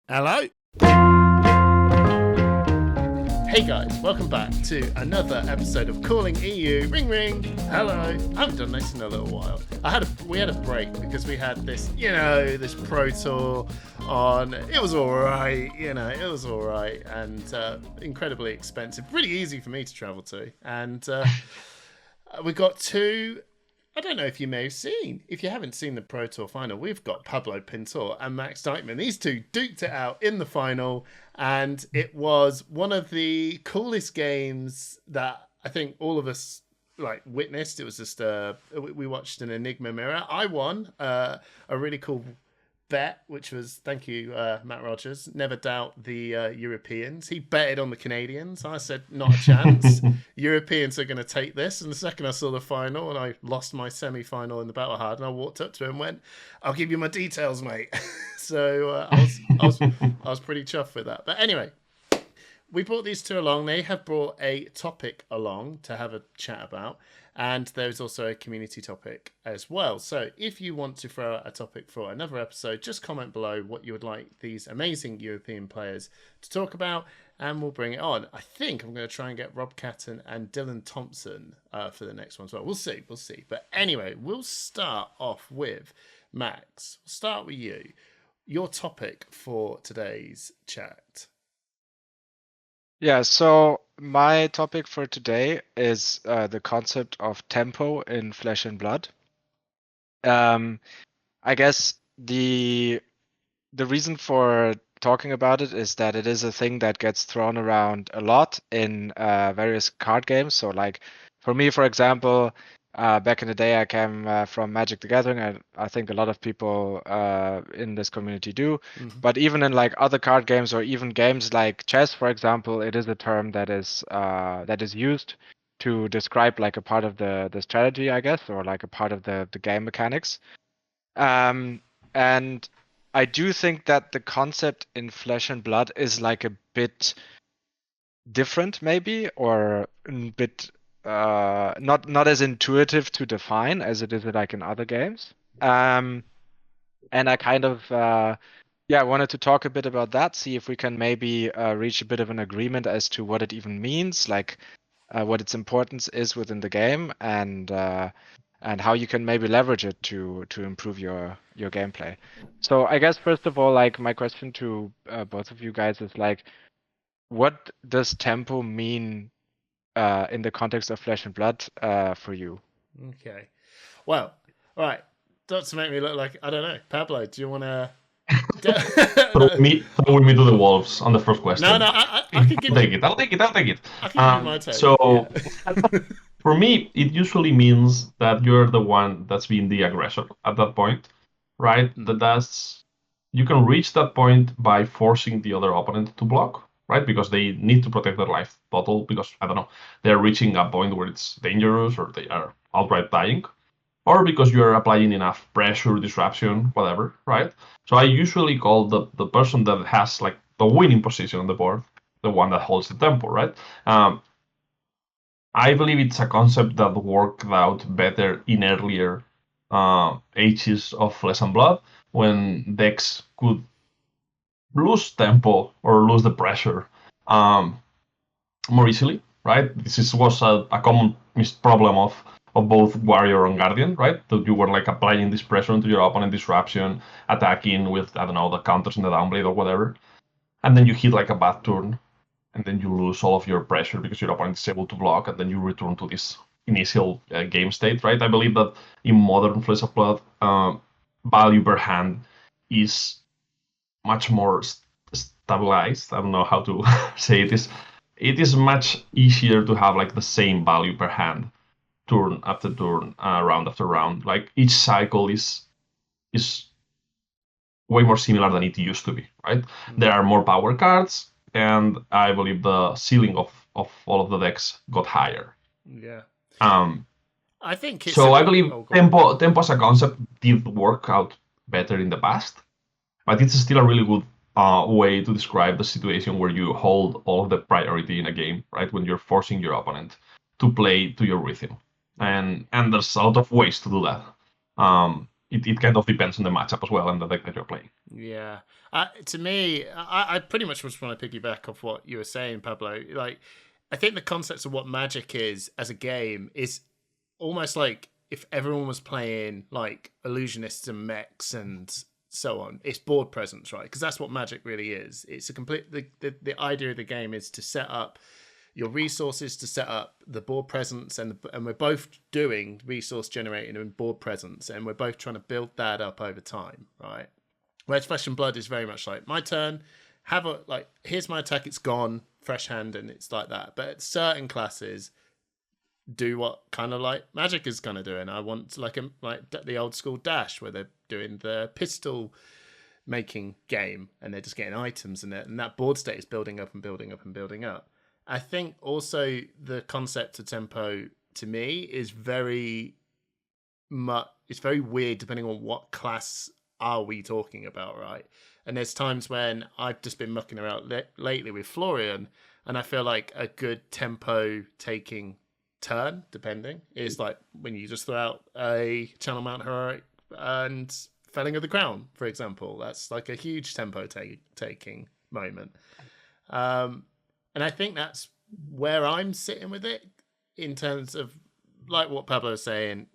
Hello. Hey guys, welcome back to another episode of Calling EU. Ring ring. Hello. I haven't done this in a little while. We had a break because we had this, this Pro Tour on. It was all right, and incredibly expensive. Pretty easy for me to travel to, and we got two. I don't know if you may have seen. If you haven't seen the Pro Tour final, we've got Pablo Pintor and Max Dieckmann. These two duked it out in the final, and it was one of the coolest games that I think all of us witnessed. It was just we watched an Enigma mirror. I won a really cool bet, which was thank you, Matt Rogers. Never doubt the Europeans. He betted on the Canadians. I said not a chance. Europeans are going to take this. And the second I saw the final, and I lost my semi-final in the battle hard, and I walked up to him and went, "I'll give you my details, mate." So I was pretty chuffed with that. But anyway, we brought these two along. They have brought a topic along to have a chat about. And there's also a community topic as well. So if you want to throw out a topic for another episode, just comment below what you would like these amazing European players to talk about, and we'll bring it on. I think I'm going to try and get Rob Catton and Dylan Thompson for the next one as well. We'll see. But anyway, we'll start off with Max. We'll start with you. Your topic for today's chat. Yeah, so my topic for today is the concept of tempo in Flesh and Blood. I guess the reason for talking about it is that it is a thing that gets thrown around a lot in various card games. So like for me, for example, back in the day, I came from Magic the Gathering. I think a lot of people in this community do. Mm-hmm. But even in like other card games or even games like chess, for example, it is a term that is used to describe like a part of the strategy, I guess, or like a part of the game mechanics. And I do think that the concept in Flesh and Blood is like a bit different, maybe, or a bit not as intuitive to define as it is like in other games. And I kind of wanted to talk a bit about that, see if we can maybe reach a bit of an agreement as to what it even means, like what its importance is within the game, and how you can maybe leverage it to improve your gameplay. So I guess first of all, like my question to both of you guys is like, what does tempo mean in the context of Flesh and Blood for you? Okay. Well, all right. Not to make me look like, I don't know. Pablo, do you want to... throw me to the wolves on the first question. No, I can give you... I'll take it. I can give you my take. So, for me, it usually means that you're the one that's being the aggressor at that point, right? That's... You can reach that point by forcing the other opponent to block, right? Because they need to protect their life total because, I don't know, they're reaching a point where it's dangerous or they are outright dying, or because you're applying enough pressure, disruption, whatever, right? So I usually call the person that has like the winning position on the board, the one that holds the tempo, right? I believe it's a concept that worked out better in earlier ages of Flesh and Blood, when decks could lose tempo or lose the pressure more easily, right? This was a common problem of both Warrior and Guardian, right? That you were like applying this pressure into your opponent, disruption, attacking with, I don't know, the counters in the downblade or whatever. And then you hit like a bad turn, and then you lose all of your pressure because your opponent is able to block, and then you return to this initial game state, right? I believe that in modern Flesh of Blood, value per hand is much more stabilized. I don't know how to say it. It is much easier to have like the same value per hand turn after turn, round after round. Like each cycle is way more similar than it used to be, right? Mm-hmm. There are more power cards, and I believe the ceiling of all of the decks got higher. Yeah. I think so. I believe tempo as a concept did work out better in the past, but it's still a really good way to describe the situation where you hold all of the priority in a game, right? When you're forcing your opponent to play to your rhythm, and there's a lot of ways to do that. it kind of depends on the matchup as well and the deck that you're playing. Yeah. To me, I pretty much just want to piggyback off what you were saying, Pablo. Like, I think the concept of what Magic is as a game is almost like if everyone was playing like illusionists and mechs and so on. It's board presence, right? Because that's what Magic really is. It's a complete the idea of the game is to set up your resources, to set up the board presence, and we're both doing resource generating and board presence, and we're both trying to build that up over time, right? Whereas Flesh and Blood is very much like my turn, here's my attack, it's gone, fresh hand, and it's like that. But certain classes do what kind of like Magic is kind of doing. I want like the old school Dash where they're doing the pistol making game and they're just getting items and that board state is building up and building up and building up. I think also the concept of tempo to me is it's very weird depending on what class are we talking about, right? And there's times when I've just been mucking around lately with Florian, and I feel like a good tempo taking turn, depending, is like when you just throw out a Channel Mount Heroic and Felling of the Crown, for example. That's like a huge tempo taking moment. And I think that's where I'm sitting with it in terms of like what Pablo was saying.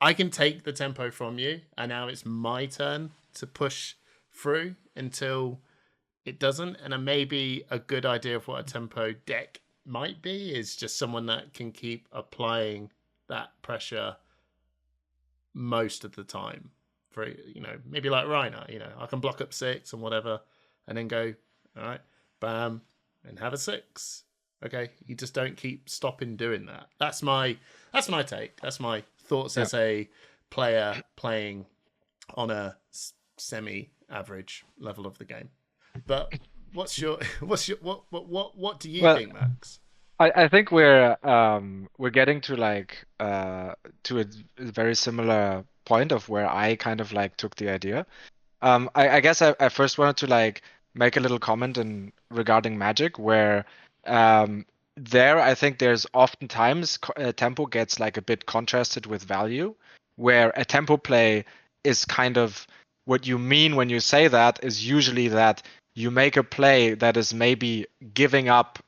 I can take the tempo from you, and now it's my turn to push through until it doesn't. And maybe a good idea of what a tempo deck might be is just someone that can keep applying that pressure most of the time. For maybe like Reiner, I can block up 6 and whatever, and then go, all right, bam, and have a 6. Okay, you just don't keep stopping doing that. That's my take. That's my thoughts as a player playing on a semi-average level of the game. But what do you think, Max? I think we're getting to like to a very similar point of where I kind of like took the idea. I guess I first wanted to like make a little comment regarding Magic where there I think there's oftentimes tempo gets like a bit contrasted with value, where a tempo play is kind of what you mean when you say that is usually that you make a play that is maybe giving up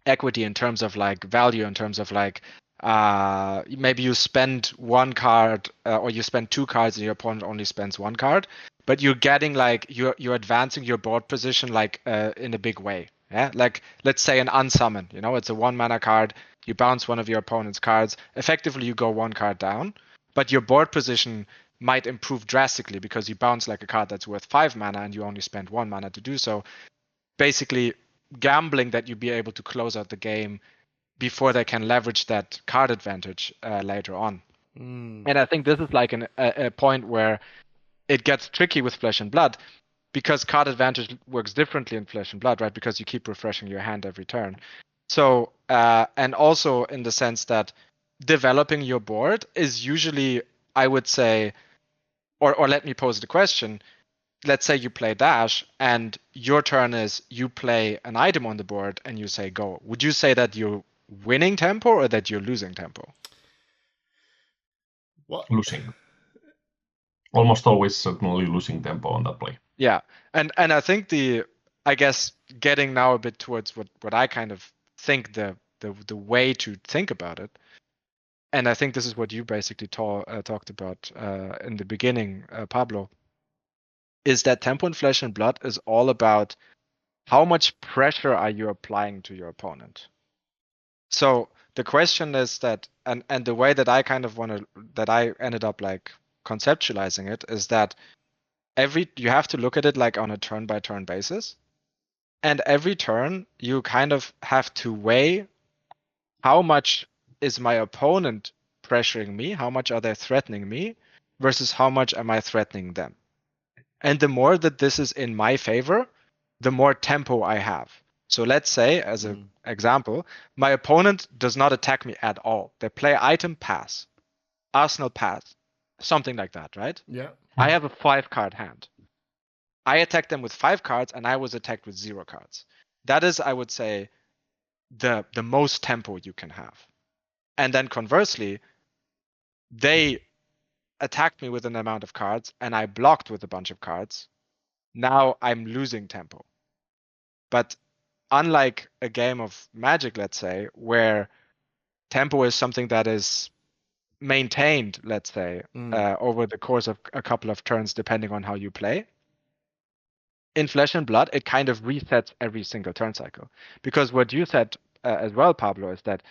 equity in terms of like value, in terms of like maybe you spend 1 card or you spend 2 cards and your opponent only spends 1 card, but you're getting like you're advancing your board position like in a big way. Yeah, like let's say an unsummon, it's a 1 mana card, you bounce one of your opponent's cards, effectively you go 1 card down, but your board position might improve drastically because you bounce like a card that's worth 5 mana and you only spend 1 mana to do so. Basically gambling that you be able to close out the game before they can leverage that card advantage later on. And I think this is like a point where it gets tricky with Flesh and Blood, because card advantage works differently in Flesh and Blood, right? Because you keep refreshing your hand every turn. So, and also in the sense that developing your board is usually, I would say, or let me pose the question. Let's say you play Dash and your turn is you play an item on the board and you say go. Would you say that you're winning tempo or that you're losing tempo? What? Losing. Almost always certainly losing tempo on that play. Yeah. And I think I guess getting now a bit towards what I kind of think the way to think about it. And I think this is what you basically talked about in the beginning, Pablo, is that tempo in Flesh and Blood is all about how much pressure are you applying to your opponent. So the question is that, and the way that I kind of that I ended up like conceptualizing it is that you have to look at it like on a turn by turn basis. And every turn you kind of have to weigh how much is my opponent pressuring me, how much are they threatening me, versus how much am I threatening them. And the more that this is in my favor, the more tempo I have. So let's say, as an example, my opponent does not attack me at all. They play item pass, Arsenal pass, something like that, right? Yeah. I have a 5-card hand. I attacked them with 5 cards and I was attacked with 0 cards. That is, I would say, the most tempo you can have. And then conversely, they attacked me with an amount of cards and I blocked with a bunch of cards, now I'm losing tempo. But unlike a game of Magic, let's say, where tempo is something that is maintained, let's say, over the course of a couple of turns, depending on how you play, in Flesh and Blood, it kind of resets every single turn cycle. Because what you said as well, Pablo, is that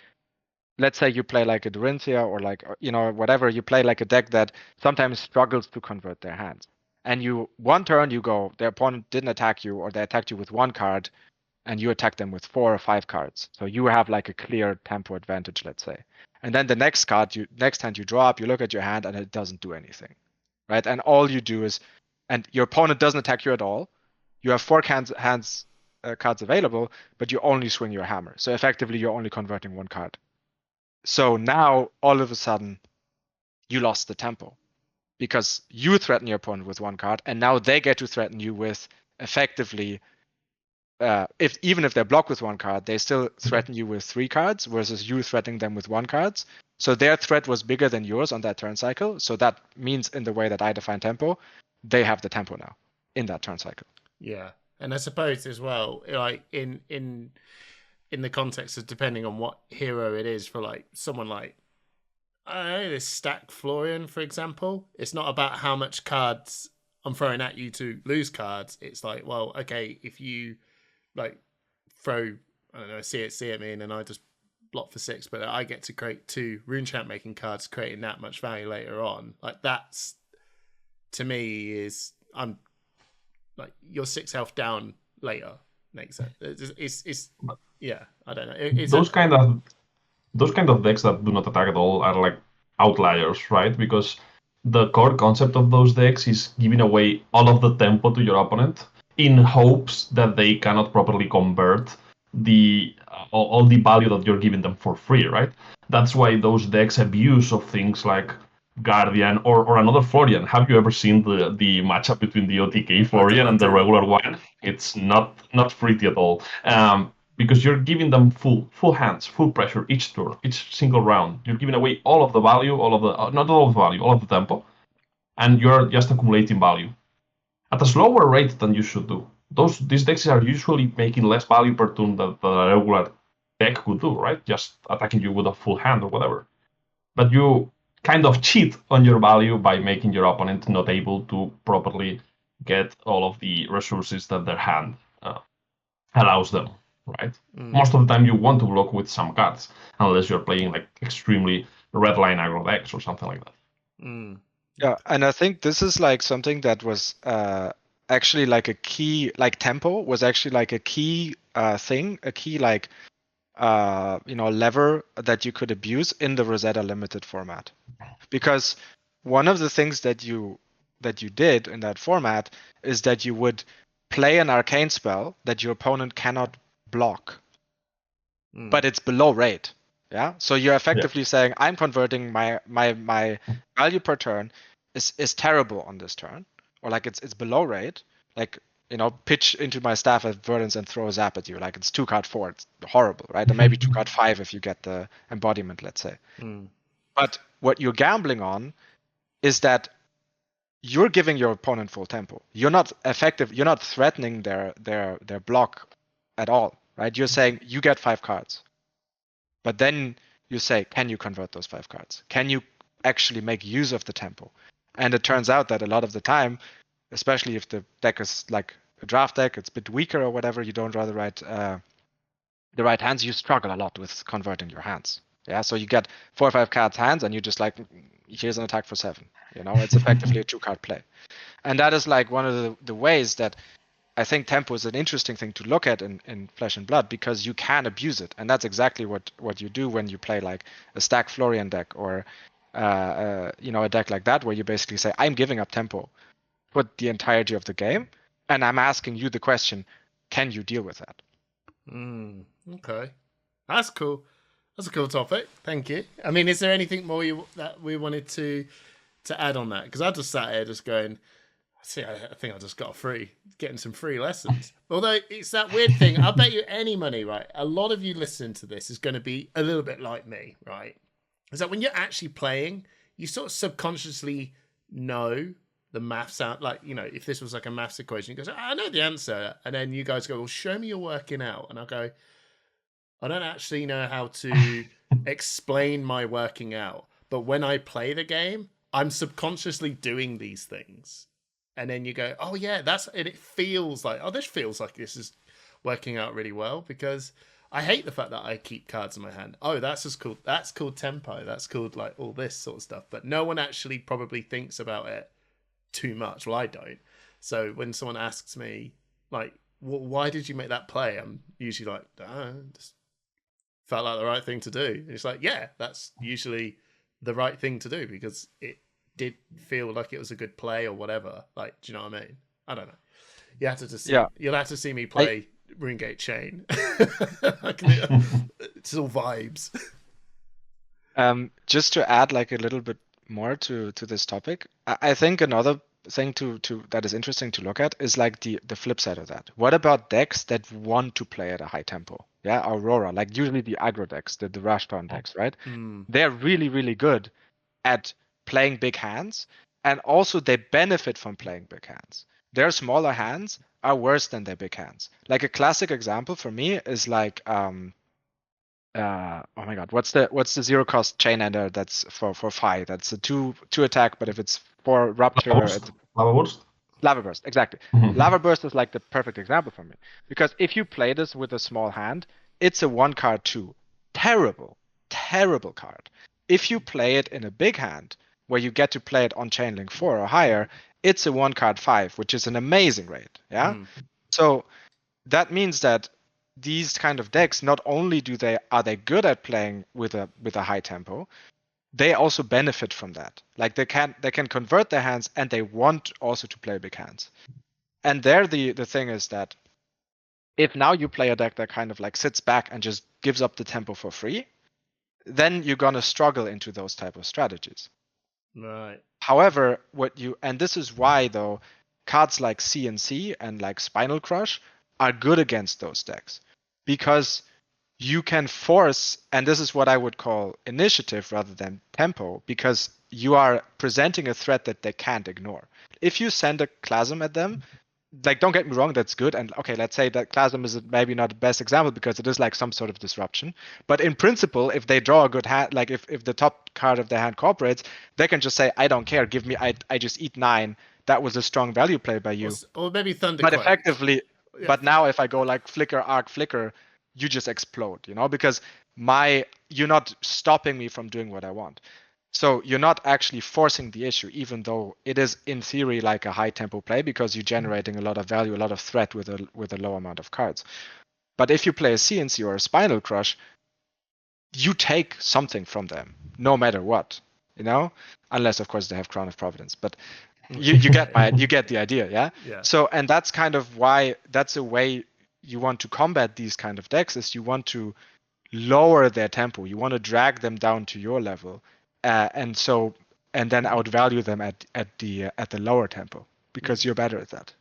let's say you play like a Dorinthia or like, whatever, you play like a deck that sometimes struggles to convert their hands. And one turn you go, their opponent didn't attack you, or they attacked you with one card, and you attack them with 4 or 5 cards. So you have like a clear tempo advantage, let's say. And then the next hand you draw up, you look at your hand and it doesn't do anything, right? And all you do is, and your opponent doesn't attack you at all. You have 4 cards available, but you only swing your hammer. So effectively, you're only converting 1 card. So now, all of a sudden, you lost the tempo because you threaten your opponent with 1 card, and now they get to threaten you with effectively, even if they're blocked with 1 card, they still threaten you with 3 cards versus you threatening them with 1 card. So their threat was bigger than yours on that turn cycle. So that means, in the way that I define tempo, they have the tempo now in that turn cycle. Yeah, and I suppose as well, like in the context of depending on what hero it is, for like someone like, I don't know, this Stack Florian, for example, it's not about how much cards I'm throwing at you to lose cards. It's like, well, okay, if you like throw, I don't know, a CHC at me and then I just block for 6, but I get to create 2 rune chant making cards, creating that much value later on. Like, that's, to me, is, I'm like, you're 6 health down later. Makes sense. It's yeah, I don't know. Those kind of decks that do not attack at all are like outliers, right? Because the core concept of those decks is giving away all of the tempo to your opponent in hopes that they cannot properly convert all the value that you're giving them for free, right? That's why those decks abuse of things like Guardian or another Florian. Have you ever seen the matchup between the OTK Florian and the regular one? It's not pretty at all. Because you're giving them full hands, full pressure each turn, each single round. You're giving away all of the value, not all of the value, all of the tempo, and you're just accumulating value at a slower rate than you should do. These decks are usually making less value per turn than a regular deck could do, right? Just attacking you with a full hand or whatever. But you kind of cheat on your value by making your opponent not able to properly get all of the resources that their hand allows them, right? Most of the time you want to block with some cards, unless you're playing like extremely red line aggro decks or something like that. Yeah, and I think this is like something that was actually like a key, like tempo was actually like a key thing, a key like lever that you could abuse in the Rosetta Limited format. Because one of the things that you did in that format is that you would play an arcane spell that your opponent cannot block, but it's below rate. Yeah, so you're effectively saying, I'm converting my value per turn is terrible on this turn, or like it's below rate. Like, pitch into my staff at Verdance and throw a zap at you. Like, it's 2 card 4. It's horrible, right? And maybe 2 card 5 if you get the embodiment, let's say. But what you're gambling on is that you're giving your opponent full tempo. You're not effective. You're not threatening their block at all, right? You're saying you get 5 cards, but then you say, can you convert those 5 cards? Can you actually make use of the tempo? And it turns out that a lot of the time, especially if the deck is like a draft deck, it's a bit weaker or whatever, you don't draw the right hands, you struggle a lot with converting your hands. Yeah, so you get 4 or 5 cards hands and you just like, here's an attack for 7. It's effectively a 2-card play. And that is like one of the ways that I think tempo is an interesting thing to look at in Flesh and Blood, because you can abuse it. And that's exactly what you do when you play like a Stack Florian deck or a deck like that, where you basically say, I'm giving up tempo for the entirety of the game, and I'm asking you the question, can you deal with that? Okay, that's cool. That's a cool topic. Thank you. I mean, is there anything more that we wanted to add on that? Because I just sat here just going, see, I think I just got getting some free lessons. Although it's that weird thing, I bet you any money, right? A lot of you listening to this is going to be a little bit like me, right? Is that when you're actually playing, you sort of subconsciously know the maths out. Like, you know, if this was like a maths equation, you go, I know the answer. And then you guys go, well, show me your working out. And I'll go, I don't actually know how to explain my working out. But when I play the game, I'm subconsciously doing these things. And then you go, oh yeah, and it feels like, oh, this feels like this is working out really well, because I hate the fact that I keep cards in my hand. Oh, that's just cool. That's called tempo. That's called like all this sort of stuff. But no one actually probably thinks about it too much. Well, I don't. So when someone asks me, like, why did you make that play? I'm usually like, just felt like the right thing to do. And it's like, yeah, that's usually the right thing to do, because it did feel like it was a good play or whatever. Like, do you know what I mean? I don't know. You have to just see, you'll have to see me play Runegate Chain. It's all vibes. Just to add like a little bit more to this topic, I think another thing to that is interesting to look at is like the flip side of that. What about decks that want to play at a high tempo? Yeah, Aurora, like usually the aggro decks, the rush turn decks, right? They're really, really good at playing big hands, and also they benefit from playing big hands. Their smaller hands are worse than their big hands. Like a classic example for me is like oh my god, what's the zero cost chain ender that's for 5? That's a two attack, but if it's for Rupture, Lava Burst? Lava Burst, exactly. Lava Burst is like the perfect example for me. Because if you play this with a small hand, it's a 1-card 2. Terrible card. If you play it in a big hand, where you get to play it on Chainlink 4 or higher, it's a 1-card 5, which is an amazing rate. Yeah. So that means that these kind of decks, not only are they good at playing with a high tempo, they also benefit from that. Like they can convert their hands, and they want also to play big hands. And there the thing is that if now you play a deck that kind of like sits back and just gives up the tempo for free, then you're gonna struggle into those type of strategies. Right. However, and this is why though cards like CNC and like Spinal Crush are good against those decks, because you can force, and this is what I would call initiative rather than tempo, because you are presenting a threat that they can't ignore. If you send a Clasm at them, like, don't get me wrong, that's good. And okay, let's say that Clasm is maybe not the best example because it is like some sort of disruption. But in principle, if they draw a good hand, like if the top card of their hand cooperates, they can just say, I don't care, give me, I just eat 9. That was a strong value play by you. Or maybe Thunderquake. But effectively, but now if I go like Flicker, Arc, Flicker, you just explode, because you're not stopping me from doing what I want. So you're not actually forcing the issue, even though it is in theory like a high tempo play, because you're generating a lot of value, a lot of threat with a low amount of cards. But if you play a CNC or a Spinal Crush, you take something from them, no matter what, unless of course they have Crown of Providence. But you get the idea, yeah. So, and that's kind of why that's a way you want to combat these kind of decks, is you want to lower their tempo, you want to drag them down to your level. And then outvalue them at the lower tempo, because you're better at that.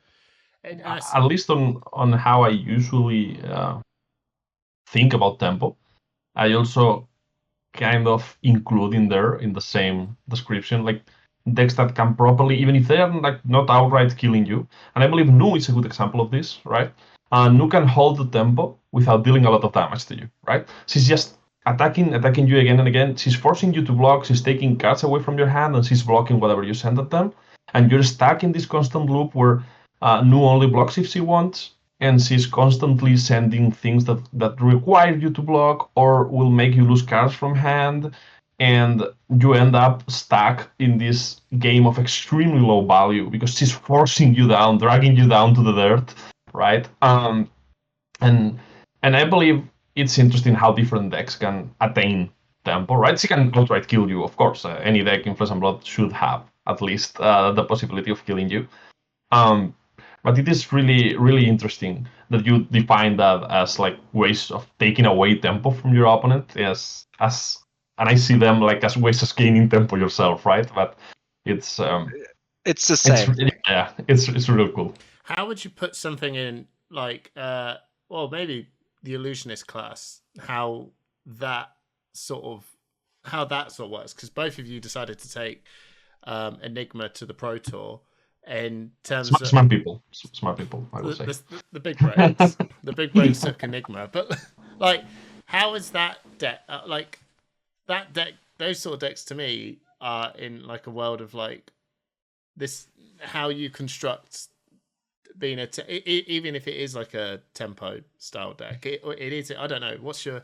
At least on how I usually think about tempo, I also kind of include in there in the same description like decks that can properly, even if they are like not outright killing you. And I believe Nu is a good example of this, right? Nu can hold the tempo without dealing a lot of damage to you, right? She's just attacking you again and again. She's forcing you to block, she's taking cards away from your hand, and she's blocking whatever you send at them. And you're stuck in this constant loop where Nu only blocks if she wants, and she's constantly sending things that require you to block or will make you lose cards from hand, and you end up stuck in this game of extremely low value because she's forcing you down, dragging you down to the dirt, right? And I believe it's interesting how different decks can attain tempo, right? She can outright kill you, of course. Any deck in Flesh and Blood should have at least the possibility of killing you. But it is really, really interesting that you define that as like ways of taking away tempo from your opponent, and I see them like as ways of gaining tempo yourself, right? But it's the same. It's really cool. How would you put something in like maybe the illusionist class, how how that sort of works, because both of you decided to take Enigma to the Pro Tour. In terms of Smart people, I would say. the big brains, the big brains took Enigma, but like, how is that deck? Like that deck, those sort of decks to me are in like a world of like this. How you construct being even if it is like a tempo style deck, it is. I don't know. What's your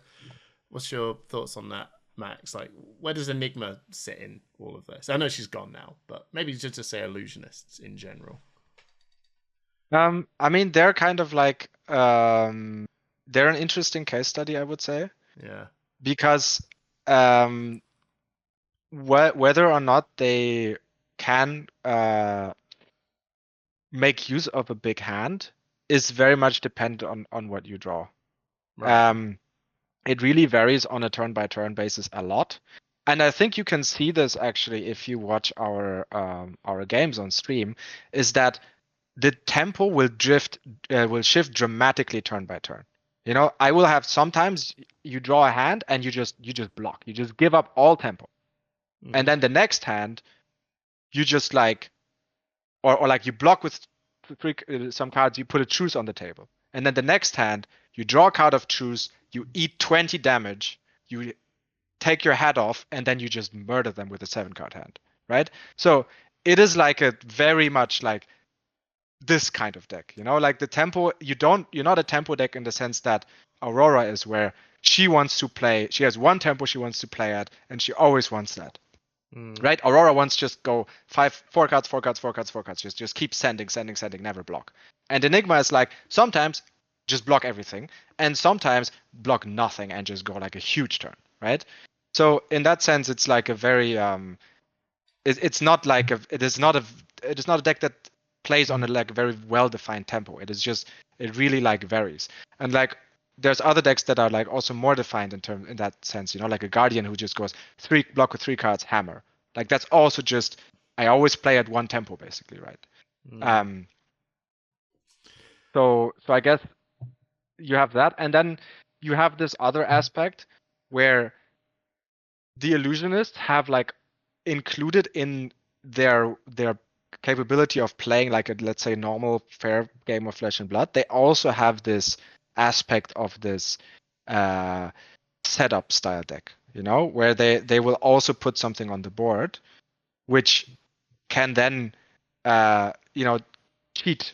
thoughts on that, Max? Like, where does Enigma sit in all of this? I know she's gone now, but maybe just to say illusionists in general. I mean, they're kind of like they're an interesting case study, I would say. Yeah. Because whether or not they can make use of a big hand is very much dependent on what you draw. Right. It really varies on a turn-by-turn basis a lot. And I think you can see this actually if you watch our games on stream, is that the tempo will shift dramatically turn by turn. You know, I will have sometimes you draw a hand and you just block. You just give up all tempo. Mm-hmm. And then the next hand, you just like or like you block with some cards, you put a truce on the table. And then the next hand, you draw a card of truce, you eat 20 damage, you take your head off, and then you just murder them with a 7-card hand, right? So it is like a very much like this kind of deck, you know, like the tempo, you're not a tempo deck in the sense that Aurora is, where she has one tempo she wants to play at, and she always wants that. Right? Aurora wants just go 4 cards, just keep sending, never block. And Enigma is like, sometimes just block everything, and sometimes block nothing and just go like a huge turn, right? So in that sense, it's like a very it is not a deck that plays on a like very well defined tempo. It really like varies. And like there's other decks that are like also more defined in that sense, you know, like a Guardian who just goes block with 3 cards, hammer. Like that's also just, I always play at one tempo basically, right? So I guess you have that, and then you have this other aspect where the illusionists have like included in their capability of playing like a, let's say, normal fair game of Flesh and Blood, they also have this aspect of this setup style deck, you know, where they will also put something on the board which can then cheat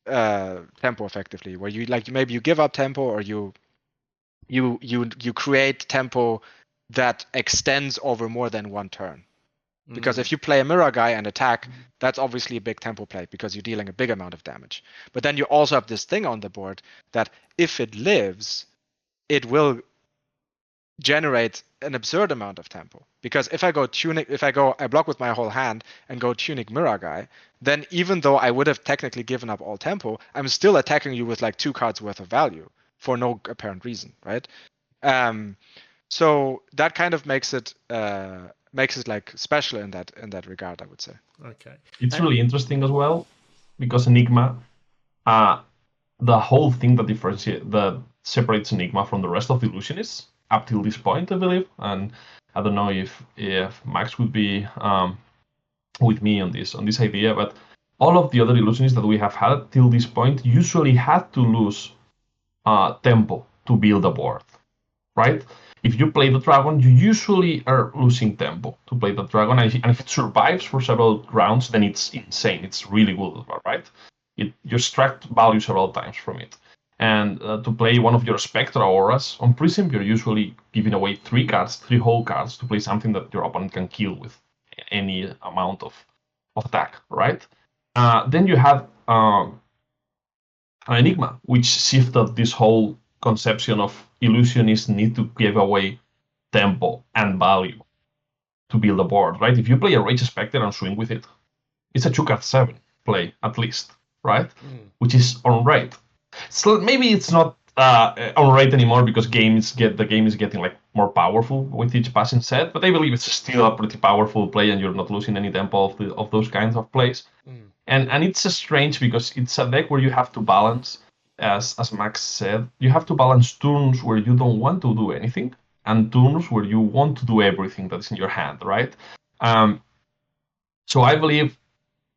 tempo effectively, where you like maybe you give up tempo, or you create tempo that extends over more than one turn. Because if you play a mirror guy and attack, that's obviously a big tempo play because you're dealing a big amount of damage. But then you also have this thing on the board that if it lives, it will generate an absurd amount of tempo. Because if I block with my whole hand and go Tunic Mirror Guy, then even though I would have technically given up all tempo, I'm still attacking you with like 2 cards worth of value for no apparent reason, right? So that kind of makes it like special in that regard, I would say. Okay. It's really interesting as well, because Enigma, the whole thing that separates Enigma from the rest of the illusionists up till this point, I believe, and I don't know if Max would be with me on this idea, but all of the other illusionists that we have had till this point usually had to lose tempo to build a board, right? If you play the dragon, you usually are losing tempo to play the dragon, and if it survives for several rounds, then it's insane. It's really good, right? You extract value several times from it. And to play one of your Spectra auras on Prism, you're usually giving away 3 whole cards to play something that your opponent can kill with any amount of attack, right? Then you have Enigma, which shifted this whole conception of illusionists need to give away tempo and value to build a board, right? If you play a Rage Spectre and swing with it, it's a 2-card 7 play at least, right? Which is on rate. So maybe it's not on rate anymore because the game is getting like more powerful with each passing set, but I believe it's still a pretty powerful play, and you're not losing any tempo of those kinds of plays. And it's strange because it's a deck where you have to balance, as Max said, you have to balance turns where you don't want to do anything and turns where you want to do everything that's in your hand, right? So I believe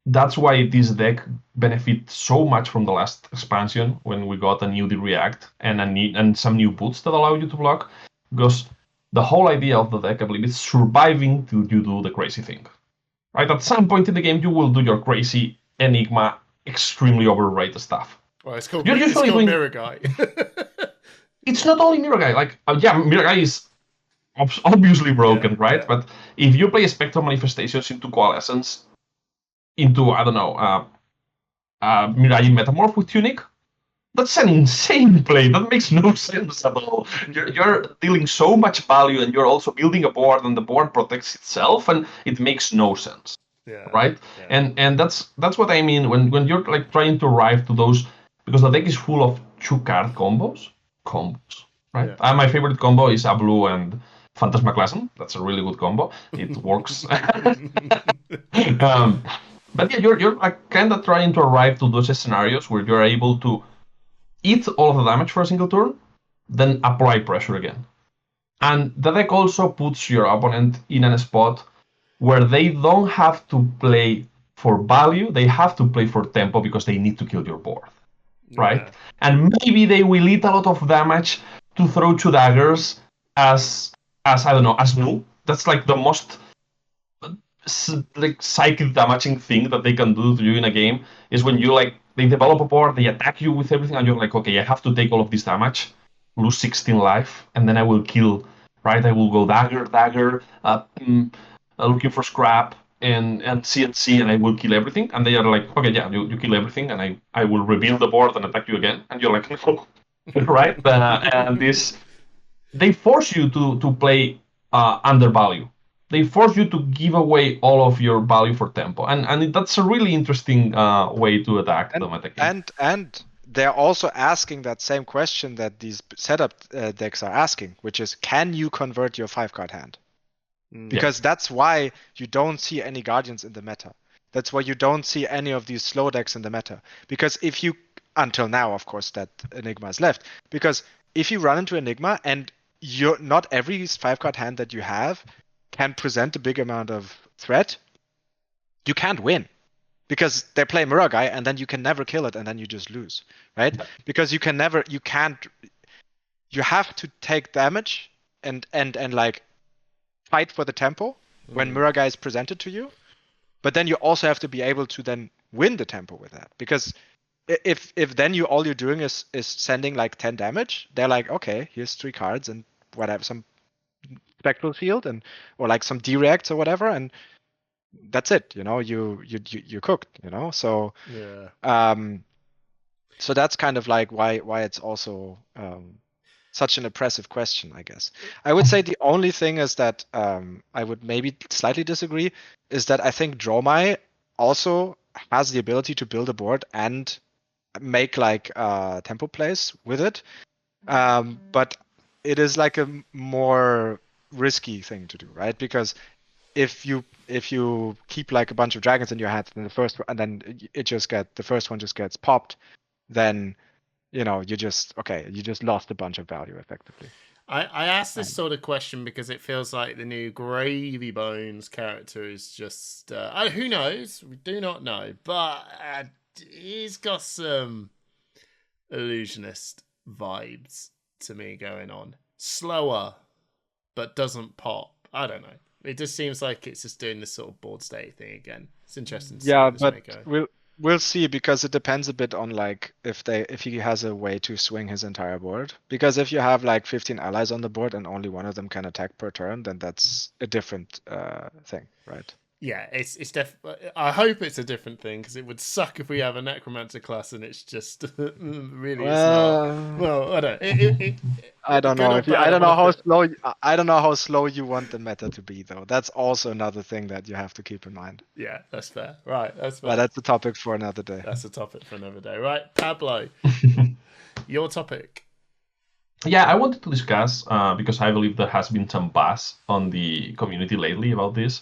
that's why this deck benefits so much from the last expansion when we got a new React and some new boots that allow you to block, because the whole idea of the deck, I believe, is surviving till you do the crazy thing. Right? At some point in the game, you will do your crazy Enigma, extremely overrated stuff. Well, it's called, You're usually doing Mirror Guy. It's not only Mirror Guy. Like, Mirror Guy is obviously broken, right? But if you play Spectral Manifestations into Coalescence, into, I don't know, Mirage Metamorph with Tunic, that's an insane play. That makes no sense at all. You're dealing so much value, and you're also building a board, and the board protects itself, and it makes no sense. Right? Yeah. And that's what I mean when you're like trying to arrive to those, because the deck is full of 2-card combos, right? Yeah. My favorite combo is a blue and Phantasmaclasm. That's a really good combo. It works. But yeah, you're like kind of trying to arrive to those scenarios where you're able to eat all of the damage for a single turn, then apply pressure again. And the deck also puts your opponent in a spot where they don't have to play for value, they have to play for tempo because they need to kill your board, right? Yeah. And maybe they will eat a lot of damage to throw 2 daggers as I don't know, as blue. That's like the most like psychic damaging thing that they can do to you in a game, is when you like, they develop a board, they attack you with everything, and you're like, okay, I have to take all of this damage, lose 16 life, and then I will kill, right? I will go dagger, looking for scrap and CNC, and I will kill everything. And they are like, okay, yeah, you kill everything, and I will rebuild the board and attack you again. And you're like, no, right? And this, they force you to play under value. They force you to give away all of your value for tempo, and that's a really interesting way to attack the meta game. And they're also asking that same question that these setup decks are asking, which is, can you convert your 5-card hand? Because that's why you don't see any Guardians in the meta. That's why you don't see any of these slow decks in the meta. Because if you, until now, of course, that Enigma is left. Because if you run into Enigma and you're not every 5-card hand that you have can present a big amount of threat, you can't win. Because they play Mirror Guy, and then you can never kill it, and then you just lose, right? Because you have to take damage and like fight for the tempo when Mirror Guy is presented to you, but then you also have to be able to then win the tempo with that. Because if then all you're doing is sending like 10 damage, they're like, okay, here's 3 cards and whatever, some spectral field or like some D-reacts or whatever, and that's it. You're cooked. So so that's kind of like why it's also such an impressive question, I guess. I would say the only thing is that I would maybe slightly disagree, is that I think Dromai also has the ability to build a board and make like tempo plays with it, but it is like a more risky thing to do, right? Because if you keep like a bunch of dragons in your hand, and the first one just gets popped, then you just lost a bunch of value effectively. I asked this sort of question because it feels like the new Gravy Bones character is just who knows? We do not know, but he's got some illusionist vibes to me going on. Slower, but doesn't pop. I don't know. It just seems like it's just doing this sort of board state thing again. It's interesting to see how this may go. We'll see, because it depends a bit on like if he has a way to swing his entire board. Because if you have like 15 allies on the board and only one of them can attack per turn, then that's a different thing, right? Yeah, it's I hope it's a different thing, because it would suck if we have a necromancer class and it's just really. Well, I don't. I don't know. I don't know how slow. I don't know how slow you want the meta to be, though. That's also another thing that you have to keep in mind. Yeah, that's fair. Right, that's fair. But that's a topic for another day. That's a topic for another day. Right, Pablo, your topic. Yeah, I wanted to discuss because I believe there has been some buzz on the community lately about this,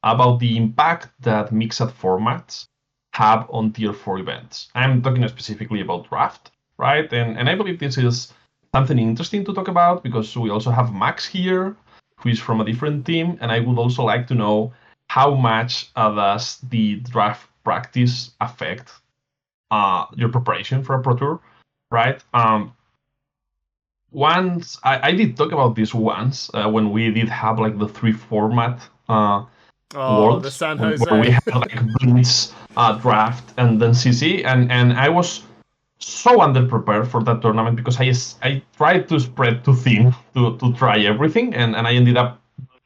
about the impact that mixed formats have on tier 4 events. I'm talking specifically about draft, right? And I believe this is something interesting to talk about, because we also have Max here, who is from a different team, and I would also like to know how much does the draft practice affect your preparation for a Pro Tour, right? Once I did talk about this once when we did have like the 3 format the worlds San where Jose. we had like Blitz, draft, and then CC, and I was so underprepared for that tournament because I tried to spread too thin to try everything, and I ended up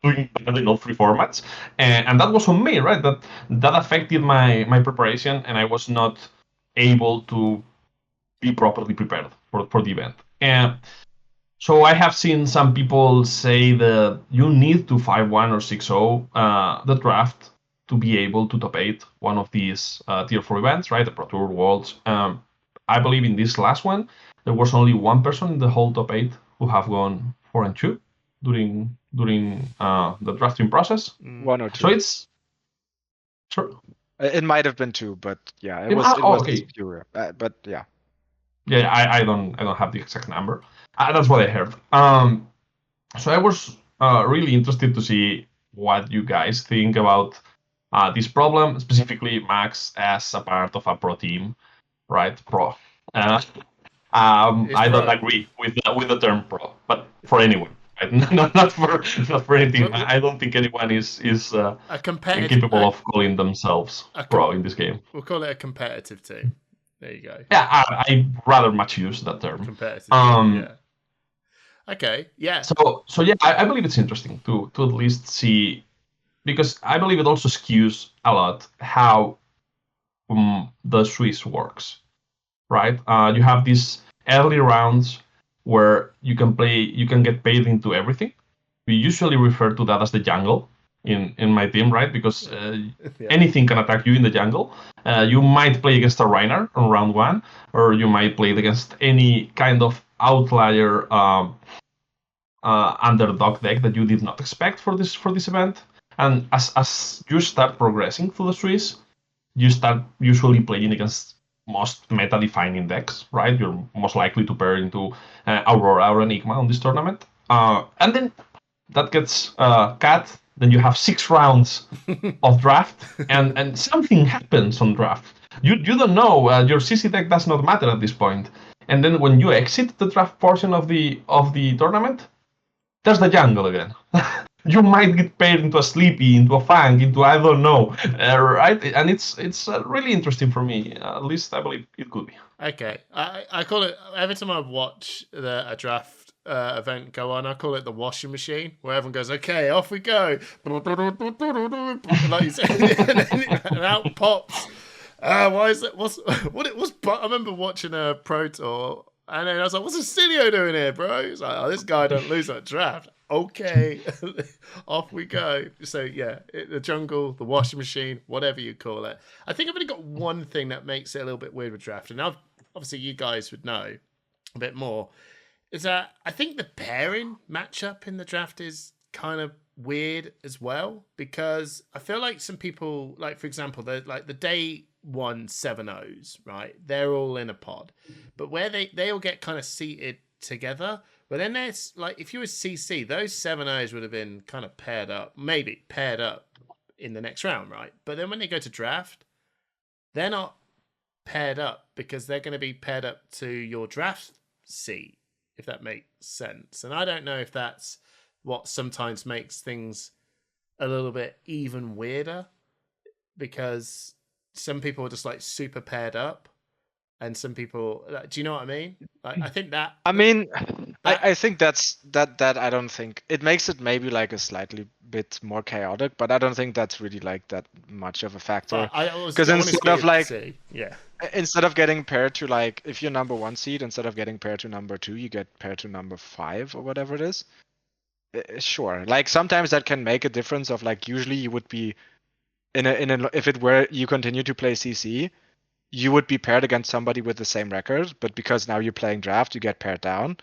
doing badly in all 3 formats, and that was on me, right? That affected my preparation, and I was not able to be properly prepared for the event. And so I have seen some people say that you need to 5-1 or 6-0 the draft to be able to top 8 one of these tier 4 events, right? The Pro Tour Worlds. I believe in this last one, there was only one person in the whole top 8 who have gone 4-2 during the drafting process. 1 or 2. So it's sure. It might have been 2, but yeah, it It was might- it oh, was okay. fewer. But yeah. Yeah, I don't have the exact number. That's what I heard. So I was really interested to see what you guys think about this problem, specifically Max as a part of a pro team, right? Pro. I don't pro. agree with the term pro, but for anyone, right? not for anything. Well, I don't think anyone is a competitive, capable of calling themselves pro in this game. We'll call it a competitive team. There you go. Yeah, I rather much use that term. Competitive team, yeah. Okay, yeah. So yeah, I believe it's interesting to at least see, because I believe it also skews a lot how the Swiss works, right? You have these early rounds where you can get paid into everything. We usually refer to that as the jungle in my team, right? Because anything can attack you in the jungle. You might play against a Reiner on round 1, or you might play against any kind of outlier underdog deck that you did not expect for this event. And as you start progressing through the Swiss, you start usually playing against most meta-defining decks, right? You're most likely to pair into Aurora or Enigma on this tournament. And then that gets cut. Then you have 6 rounds of draft, and something happens on draft. You don't know. Your CC deck does not matter at this point. And then when you exit the draft portion of the tournament, there's the jungle again. You might get paired into a Sleepy, into a Fang, into I don't know, right? And it's really interesting for me. At least I believe it could be. Okay, I call it, every time I watch a draft event go on, I call it the washing machine, where everyone goes, okay, off we go, like you said, and out pops. Why is it? I remember watching a Pro Tour, and then I was like, what's Astilio doing here, bro? He's like, oh, this guy don't lose that draft. Okay, off we go. So yeah, the jungle, the washing machine, whatever you call it. I think I've only got one thing that makes it a little bit weird with draft, and obviously you guys would know a bit more. Is that I think the pairing matchup in the draft is kind of weird as well, because I feel like some people, like for example, like the day 1 7-0s, right? They're all in a pod, but where they all get kind of seated together. But then there's like, if you were CC, those 7-0s would have been kind of paired up, maybe paired up in the next round, right? But then when they go to draft, they're not paired up because they're going to be paired up to your draft seat, if that makes sense. And I don't know if that's what sometimes makes things a little bit even weirder, because some people are just like super paired up, and some people, do you know what I mean? I think that. I mean, I think that I don't think it makes it maybe like a slightly bit more chaotic, but I don't think that's really like that much of a factor. Because instead of like, instead of getting paired to like, if you're number 1 seed, instead of getting paired to number 2, you get paired to number 5 or whatever it is. Sure, like sometimes that can make a difference. Of like, usually you would be if it were you continue to play CC, you would be paired against somebody with the same record, but because now you're playing draft, you get paired down.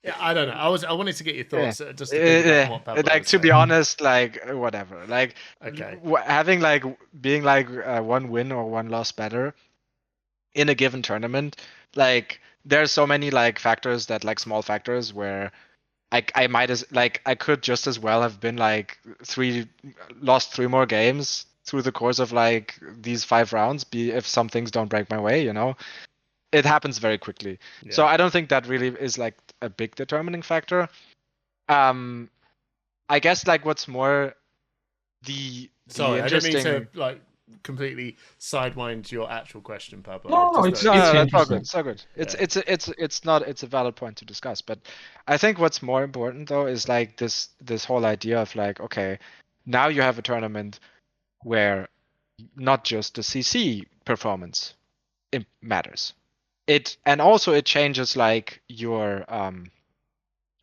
Yeah, I don't know. I wanted to get your thoughts. Just to what Pablo like, to be honest, like whatever. Like, okay, having like being like 1 win or 1 loss better in a given tournament, like there's so many like factors that like small factors where I might as like I could just as well have been like lost 3 more games through the course of like these 5 rounds. Be if some things don't break my way, it happens very quickly. So Yeah. I don't think that really is like a big determining factor. I guess like what's more the Sorry, I didn't mean interesting. to like completely sidewind your actual question, Pablo. I No, no, just it's thought, No, it's that's all good. interesting. It's all good. Yeah. It's a valid point to discuss. But I think what's more important though is like this whole idea of like, okay, now you have a tournament where not just the CC performance matters. And also it changes like your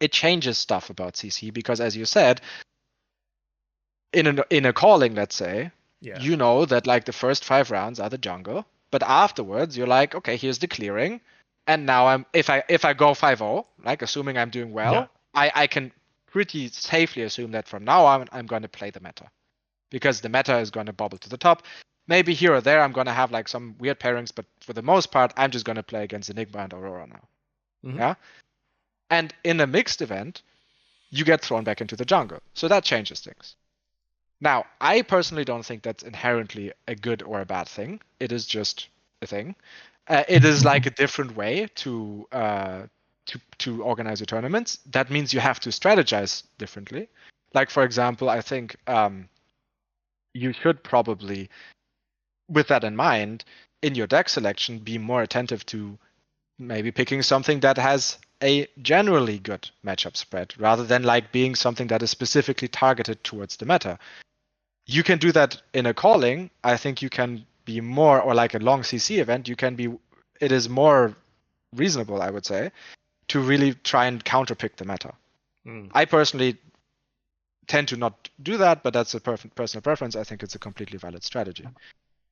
it changes stuff about CC because as you said, in a calling, let's say, yeah, you know that like the first 5 rounds are the jungle, but afterwards you're like, okay, here's the clearing, and now if I go 5-0, like assuming I'm doing well, I can pretty safely assume that from now on I'm going to play the meta because the meta is going to bubble to the top. Maybe here or there I'm going to have like some weird pairings, but for the most part I'm just going to play against Enigma and Aurora now. Mhm. Yeah, and in a mixed event, you get thrown back into the jungle, so that changes things. Now, I personally don't think that's inherently a good or a bad thing. It is just a thing. It is like a different way to organize your tournaments. That means you have to strategize differently. Like for example, I think you should probably, with that in mind, in your deck selection, be more attentive to maybe picking something that has a generally good matchup spread rather than like being something that is specifically targeted towards the meta. You can do that in a calling. I think you can be more, or like a long CC event, it is more reasonable, I would say, to really try and counterpick the meta. I personally tend to not do that, but that's a personal preference. I think it's a completely valid strategy.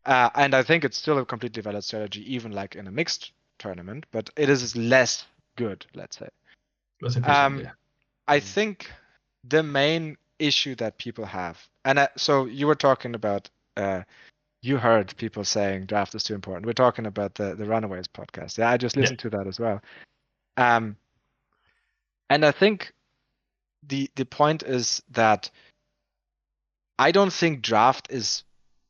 And I think it's still a completely valid strategy, even like in a mixed tournament, but it is less good, let's say. Less efficient, yeah. I think the main issue that people have, and so you were talking about, you heard people saying draft is too important. We're talking about the Runaways podcast. Yeah, I just listened to that as well. And I think the point is that I don't think draft is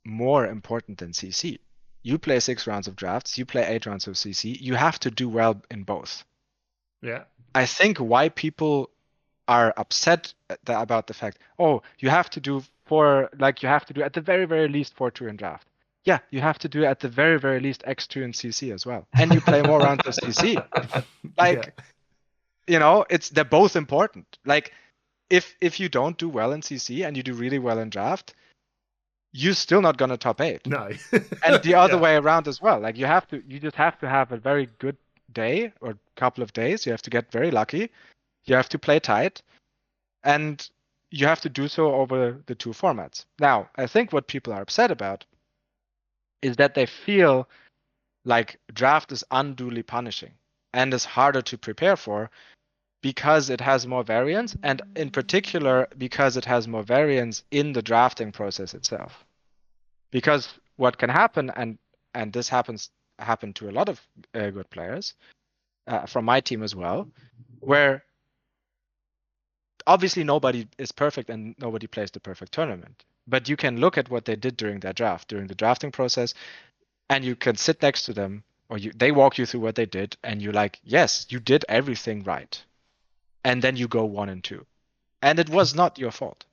more important than CC. You play 6 rounds of drafts, you play 8 rounds of CC. You have to do well in both. Yeah. I think why people are upset about the fact, oh, you have to do at the very, very least 4-2 in draft. Yeah, you have to do at the very, very least X2 in CC as well. And you play more rounds of CC. Like, they're both important. Like, if you don't do well in CC and you do really well in draft, you're still not gonna top 8. No. And the other way around as well. Like you just have to have a very good day or couple of days. You have to get very lucky. You have to play tight. And you have to do so over the 2 formats. Now, I think what people are upset about is that they feel like draft is unduly punishing and is harder to prepare for because it has more variance, and in particular because it has more variance in the drafting process itself. Because what can happen, and this happened to a lot of good players from my team as well, where obviously nobody is perfect and nobody plays the perfect tournament. But you can look at what they did during their draft, during the drafting process, and you can sit next to them, or they walk you through what they did, and you're like, yes, you did everything right. And then you go 1 and 2. And it was not your fault.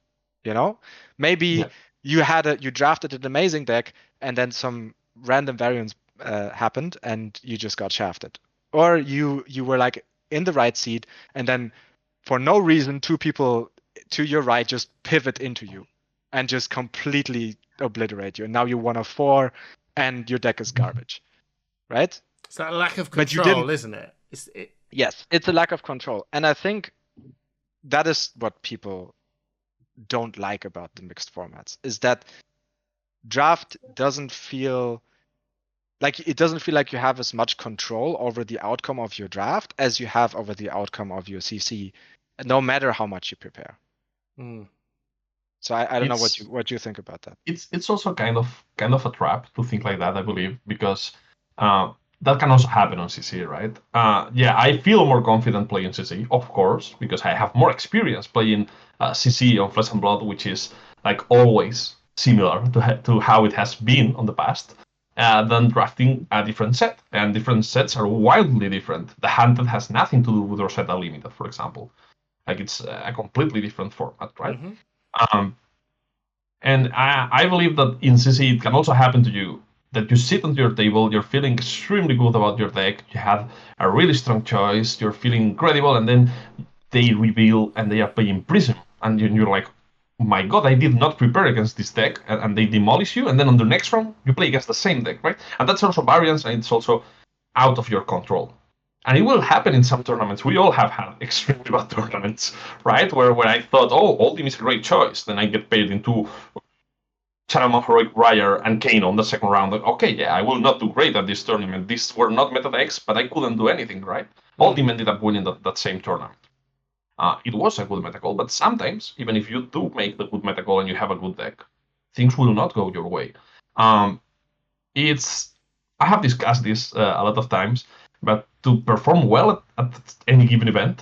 Maybe you drafted an amazing deck, and then some random variance happened, and you just got shafted. Or you were like in the right seat, and then for no reason, 2 people to your right just pivot into you and just completely obliterate you. And now you're 1 of 4, and your deck is garbage, right? It's that lack of control, isn't it? Yes, it's a lack of control. And I think that is what people don't like about the mixed formats, is that draft doesn't feel like you have as much control over the outcome of your draft as you have over the outcome of your CC, no matter how much you prepare. So I don't know what you think about that. It's also kind of a trap to think like that, I believe, because that can also happen on CC, right? Yeah, I feel more confident playing CC, of course, because I have more experience playing CC on Flesh and Blood, which is like always similar to how it has been on the past, than drafting a different set. And different sets are wildly different. The Hunted has nothing to do with Rosetta Limited, for example. Like it's a completely different format, right? Mm-hmm. Um, and I believe that in CC it can also happen to you that you sit on your table, you're feeling extremely good about your deck, you have a really strong choice, you're feeling incredible, and then they reveal and they are playing Prism, and you're like, my god, I did not prepare against this deck, and they demolish you, and then on the next round you play against the same deck, right? And that's also variance, and it's also out of your control. And it will happen in some tournaments. We all have had extremely bad tournaments, right? Where I thought, oh, Oldhim is a great choice. Then I get paired into Channel Heroic Briar and Kane on the second round. Like, okay, yeah, I will not do great at this tournament. These were not meta decks, but I couldn't do anything, right? Oldhim ended up winning that same tournament. It was a good meta call, but sometimes, even if you do make the good meta call and you have a good deck, things will not go your way. It's I have discussed this a lot of times, but to perform well at any given event,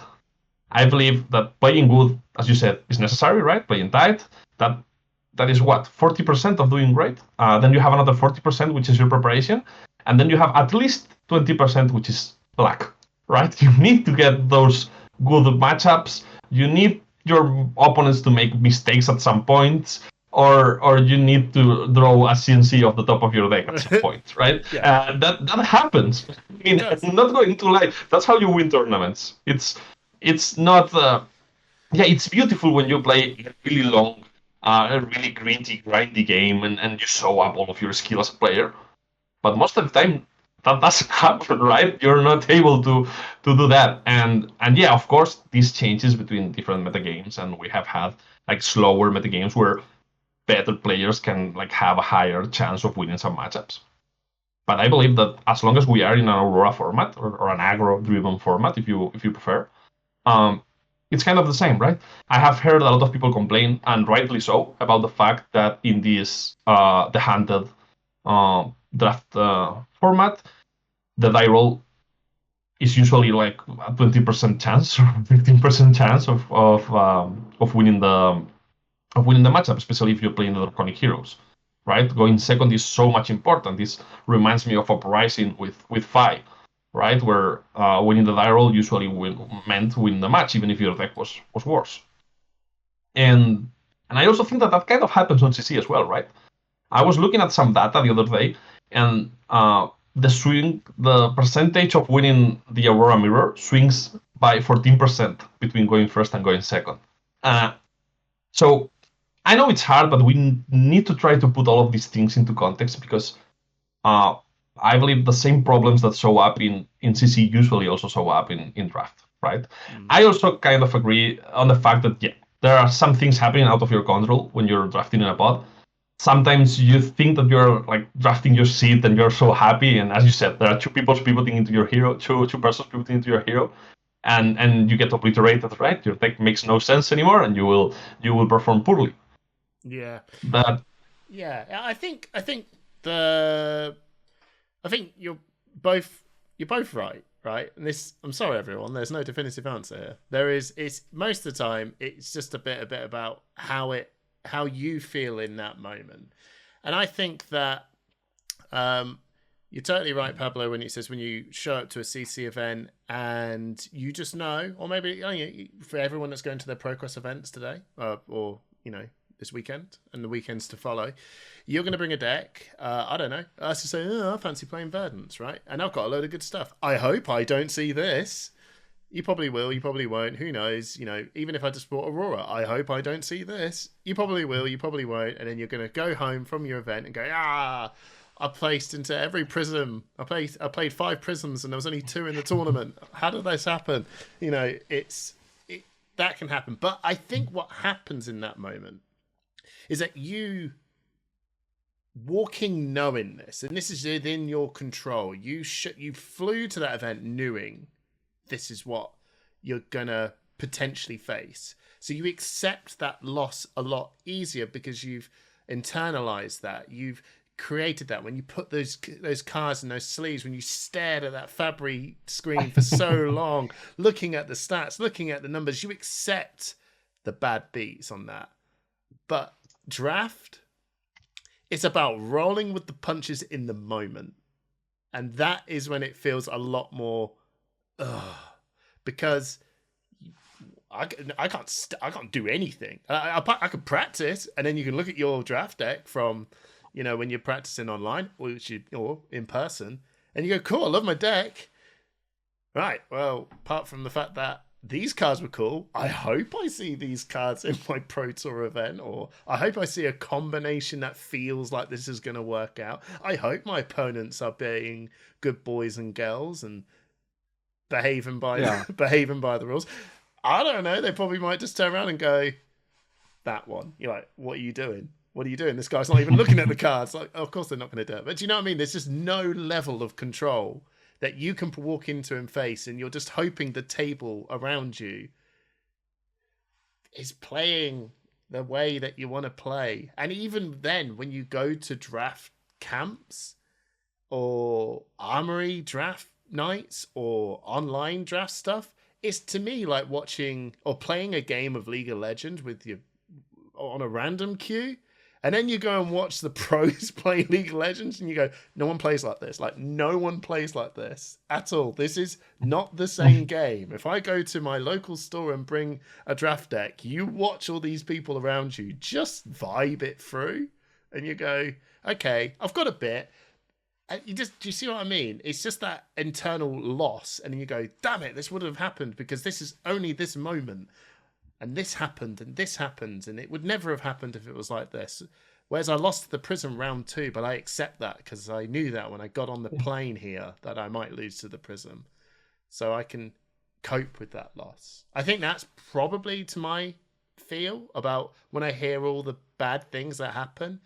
I believe that playing good, as you said, is necessary, right? Playing tight, that is what 40% of doing great. Then you have another 40%, which is your preparation, and then you have at least 20%, which is luck, right? You need to get those good matchups. You need your opponents to make mistakes at some points, or you need to draw a CNC off the top of your deck at some point, right? Yeah. That happens. I mean, I'm not going to lie. That's how you win tournaments. It's not. Yeah, it's beautiful when you play a really long, a really grindy game, and you show up all of your skill as a player. But most of the time, that doesn't happen, right? You're not able to do that. And yeah, of course, this changes between different metagames, and we have had like slower metagames where better players can like have a higher chance of winning some matchups. But I believe that as long as we are in an Aurora format or an aggro-driven format, if you prefer, um, it's kind of the same, right? I have heard a lot of people complain, and rightly so, about the fact that in this the handed draft format, the die roll is usually like a 20% chance or 15% chance of winning the matchup, especially if you're playing the Draconic Heroes, right? Going second is so much important. This reminds me of Uprising with Fi, right? Where winning the die roll usually meant win the match, even if your deck was worse. And I also think that kind of happens on CC as well, right? I was looking at some data the other day, and the percentage of winning the Aurora Mirror swings by 14% between going first and going second. So I know it's hard, but we need to try to put all of these things into context because I believe the same problems that show up in CC usually also show up in draft, right? I also kind of agree on the fact that, yeah, there are some things happening out of your control when you're drafting in a pod. Sometimes you think that you're like drafting your seed and you're so happy, and as you said, there are two people pivoting into your hero, two persons pivoting into your hero, and you get obliterated, right? Your deck makes no sense anymore, and you will perform poorly. Yeah. But yeah, I think you're both right, right? And this, I'm sorry, everyone. There's no definitive answer here. It's most of the time it's just a bit about how you feel in that moment, and I think that you're totally right, Pablo, when it says when you show up to a CC event and you just know, or maybe for everyone that's going to their Procross events today, or this weekend and the weekends to follow, you're going to bring a deck. I don't know. I just say, I fancy playing Verdants, right? And I've got a load of good stuff. I hope I don't see this. You probably will. You probably won't. Who knows? Even if I just bought Aurora, I hope I don't see this. You probably will. You probably won't. And then you're going to go home from your event and go, I placed into every prism. I played 5 prisms and there was only 2 in the tournament. How did this happen? That can happen. But I think what happens in that moment is that you walking knowing this, and this is within your control. You flew to that event knowing this is what you're gonna potentially face. So you accept that loss a lot easier because you've internalized that. You've created that, when you put those cards in those sleeves, when you stared at that Fabry screen for so long, looking at the stats, looking at the numbers, you accept the bad beats on that. But draft, it's about rolling with the punches in the moment. And that is when it feels a lot more, because I can't do anything. I could practice, and then you can look at your draft deck from, when you're practicing online, or in person, and you go, cool, I love my deck. Right, well, apart from the fact that these cards were cool, I hope I see these cards in my Pro Tour event, or I hope I see a combination that feels like this is going to work out. I hope my opponents are being good boys and girls and behaving by the rules. I don't know. They probably might just turn around and go, that one. You're like, what are you doing? What are you doing? This guy's not even looking at the cards. Like, of course they're not going to do it. But do you know what I mean? There's just no level of control that you can walk into and face, and you're just hoping the table around you is playing the way that you want to play. And even then, when you go to draft camps or armory draft nights or online draft stuff, it's to me like watching or playing a game of League of Legends with you on a random queue. And then you go and watch the pros play League of Legends, and you go, no one plays like this. Like, no one plays like this at all. This is not the same game. If I go to my local store and bring a draft deck, you watch all these people around you just vibe it through, and you go, okay, I've got a bit. And do you see what I mean? It's just that internal loss, and then you go, damn it, this wouldn't have happened because this is only this moment. And this happened, and this happened, and it would never have happened if it was like this. Whereas I lost the Prism round 2, but I accept that because I knew that when I got on the plane here that I might lose to the Prism. So I can cope with that loss. I think that's probably to my feel about when I hear all the bad things that happen.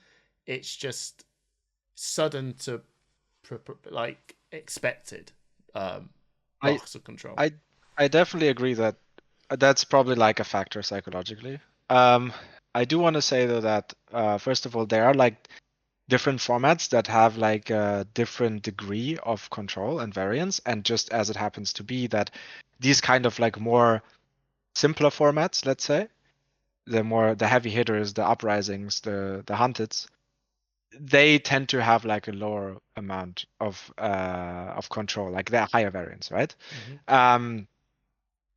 It's just sudden to like expected loss of control. I definitely agree that that's probably like a factor psychologically. I do want to say though that first of all, there are like different formats that have like a different degree of control and variance, and just as it happens to be that these kind of like more simpler formats, let's say, the heavy hitters, the uprisings, the hunteds, they tend to have like a lower amount of control, like they're higher variance, right? Mm-hmm.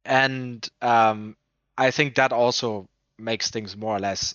And I think that also makes things more or less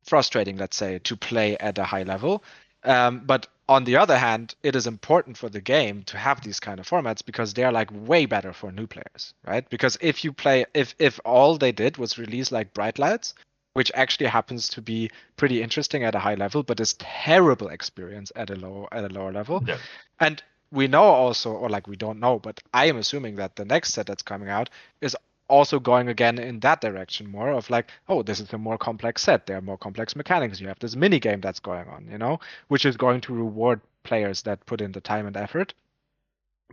frustrating, let's say, to play at a high level. But on the other hand, it is important for the game to have these kind of formats because they are like way better for new players, right? Because if you play, if all they did was release like Bright Lights, which actually happens to be pretty interesting at a high level, but is terrible experience at a lower level. Yeah. And we know also, or like we don't know, but I am assuming that the next set that's coming out is also going again in that direction, more of like, oh, this is a more complex set. There are more complex mechanics. You have this mini game that's going on, which is going to reward players that put in the time and effort,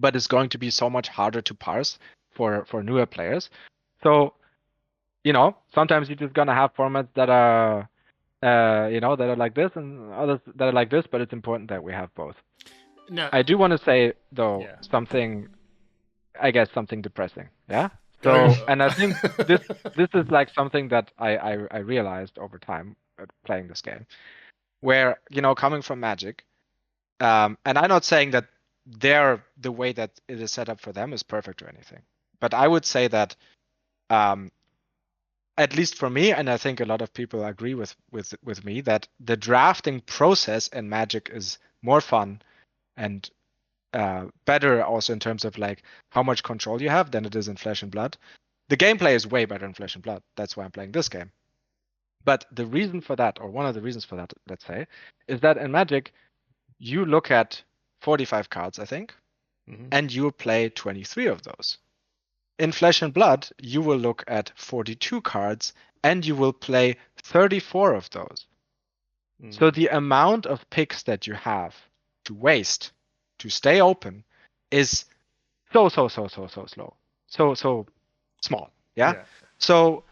but it's going to be so much harder to parse for newer players. So, sometimes you're just gonna have formats that are, that are like this, and others that are like this. But it's important that we have both. No, I do want to say though something depressing. Yeah. So, and I think this is like something that I realized over time playing this game, where coming from Magic, and I'm not saying that the way that it is set up for them is perfect or anything, but I would say that, at least for me, and I think a lot of people agree with me, that the drafting process in Magic is more fun and better also in terms of like how much control you have than it is in Flesh and Blood. The gameplay is way better in Flesh and Blood. That's why I'm playing this game. But the reason for that, or one of the reasons for that, let's say, is that in Magic, you look at 45 cards, I think, and you play 23 of those. In Flesh and Blood, you will look at 42 cards and you will play 34 of those. So the amount of picks that you have to waste to stay open is so slow. So small. Yeah? So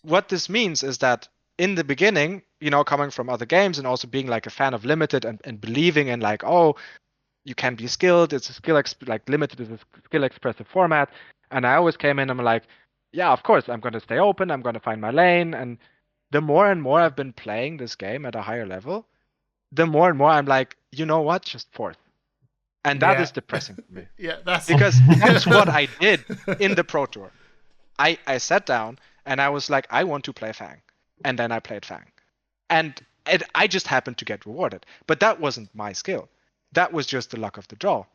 what this means is that in the beginning, coming from other games and also being like a fan of limited and believing in like, oh, you can be skilled. It's a like limited is a skill expressive format. And I always came in and I'm like, yeah, of course, I'm going to stay open. I'm going to find my lane. And the more and more I've been playing this game at a higher level, the more and more I'm like, you know what, just fourth. And that is depressing for me. Yeah, that's because that's what I did in the Pro Tour. I sat down and I was like, I want to play Fang. And then I played Fang. And I just happened to get rewarded. But that wasn't my skill. That was just the luck of the draw.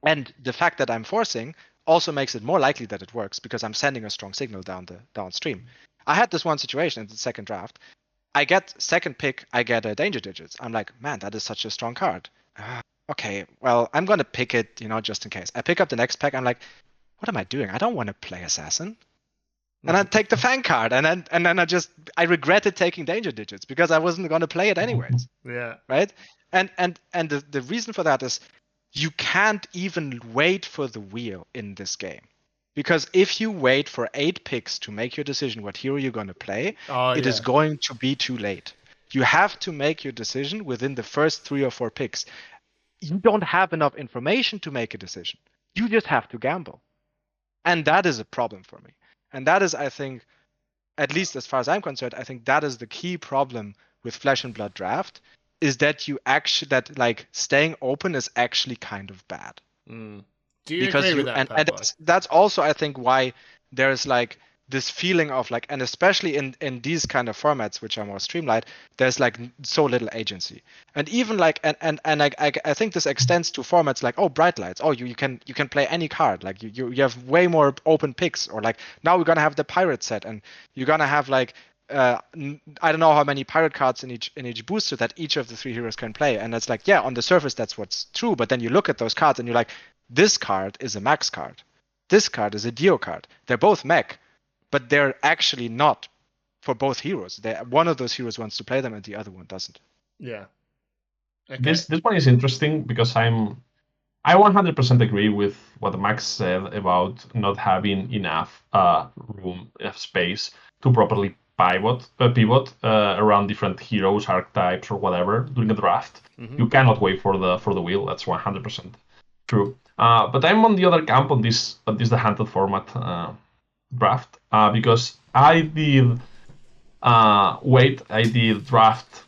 And the fact that I'm forcing also makes it more likely that it works because I'm sending a strong signal downstream. I had this one situation in the second draft. I get second pick, I get a danger digits. I'm like, man, that is such a strong card. Okay, well, I'm going to pick it, just in case. I pick up the next pack. I'm like, what am I doing? I don't want to play Assassin. And I take the Fang card. And then I regretted taking danger digits because I wasn't going to play it anyways. Yeah. Right? And the reason for that is you can't even wait for the wheel in this game. Because if you wait for 8 picks to make your decision what hero you're going to play, it is going to be too late. You have to make your decision within the first 3 or 4 picks. You don't have enough information to make a decision. You just have to gamble. And that is a problem for me. And that is, I think, at least as far as I'm concerned, I think that is the key problem with Flesh and Blood Draft, is that staying open is actually kind of bad. Do you agree with that, and that's also, I think, why there's like this feeling of like, and especially in these kind of formats which are more streamlined, there's like so little agency. And even like and I think this extends to formats like, oh, Bright Lights, oh, you can play any card, like you have way more open picks, or like now we're gonna have the pirate set and you're gonna have like I don't know how many pirate cards in each booster that each of the 3 heroes can play. And it's like, yeah, on the surface that's what's true, but then you look at those cards and you're like, this card is a Max card, this card is a Dio card, they're both mech, but they're actually not for both heroes. One of those heroes wants to play them and the other one doesn't. Yeah. Okay. This one is interesting because I 100% agree with what Max said about not having enough room, enough space to properly pivot around different heroes, archetypes, or whatever during the draft. You cannot wait for the wheel. That's 100% true. But I'm on the other camp on this the handed format draft because I did draft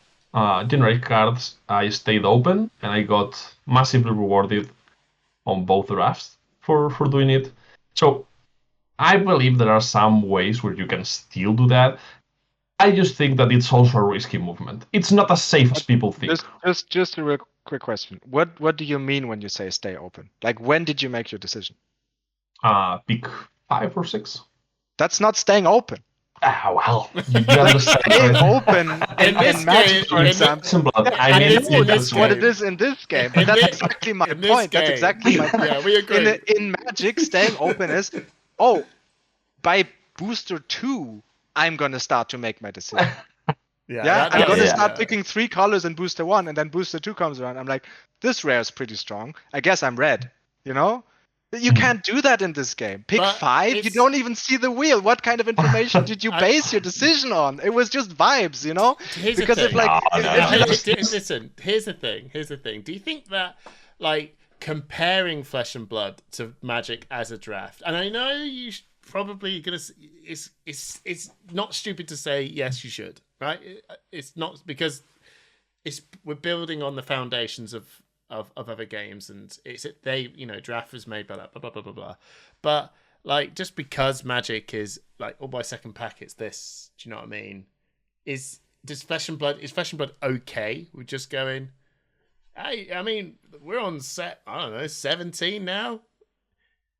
generic cards. I stayed open and I got massively rewarded on both drafts for doing it. So I believe there are some ways where you can still do that. I just think that it's also a risky movement. It's not as safe as people think. Just a real quick question. What do you mean when you say stay open? Like, when did you make your decision? Pick 5 or 6. That's not staying open. Well, you understand. Staying open in Magic, for example. That's what it is in this game. But that's exactly my point. That's exactly my point. Yeah, we agree. In Magic, staying open is, by booster 2, I'm going to start to make my decision. I'm going to start picking 3 colors in booster 1, and then booster 2 comes around. I'm like, this rare is pretty strong. I guess I'm red, You can't do that in this game. Pick 5, you don't even see the wheel. What kind of information did you base your decision on? It was just vibes, Here's because the thing. Listen, here's the thing. Do you think that, like, comparing Flesh and Blood to Magic as a draft, and I know you probably gonna, it's not stupid to say yes, you should, right? It's not, because we're building on the foundations of other games, and draft was made by that, blah blah blah blah blah. But like, just because Magic is like, by second pack it's this, do you know what I mean? Is Flesh and Blood okay with just going, hey, I mean, we're on set, I don't know, 17 now?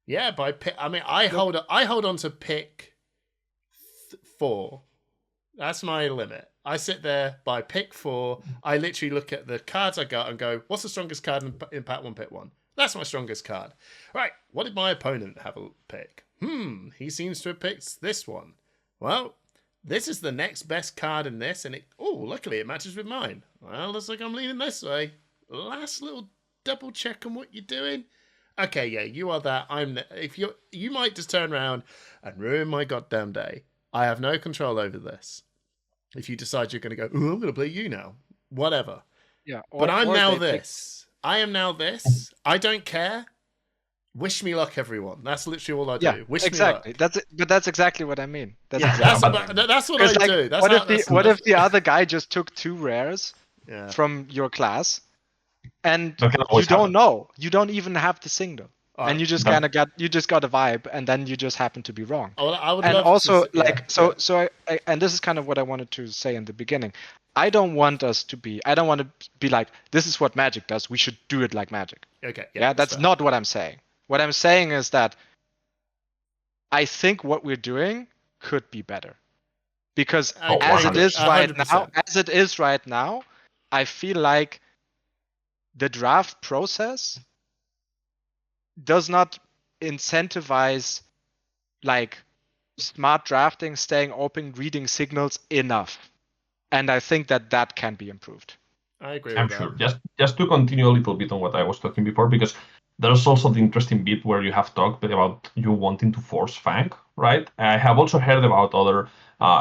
Yeah, by pick, I mean, I hold on to pick 4. That's my limit. I sit there by pick 4. I literally look at the cards I got and go, what's the strongest card in Pack 1, pick 1? That's my strongest card. Right, what did my opponent have a pick? He seems to have picked this one. Well, this is the next best card in this, and luckily it matches with mine. Well, looks like I'm leaning this way. Last little double check on what you're doing. Okay, yeah, you are that. You might just turn around and ruin my goddamn day. I have no control over this. If you decide you're going to go, "Ooh, I'm going to play you now," whatever. Yeah. But I'm or now they pick- this. I am now this. I don't care. Wish me luck, everyone. That's literally all I do. Yeah, Wish exactly. me luck. But that's exactly what I mean. That's Yeah, exactly that's what I mean. that's what 'Cause, I like, do. That's what how. if the other guy just took 2 rares Yeah. from your class, and That can you always don't happen. know, you don't even have the signal, Alright. and you just That- got a vibe, and then you just happen to be wrong. I would And love also, to. Yeah, so and this is kind of what I wanted to say in the beginning. I don't want to be like, this is what Magic does. We should do it like Magic. Okay. Yeah, that's fair. not what I'm saying. What I'm saying is that I think what we're doing could be better. Because I as it agree. is right 100%. now, I feel like the draft process does not incentivize like smart drafting, staying open, reading signals enough. And I think that can be improved. I agree I'm with sure. that. Just to continue a little bit on what I was talking before, because there's also the interesting bit where you have talked about you wanting to force Fang, right? I have also heard about other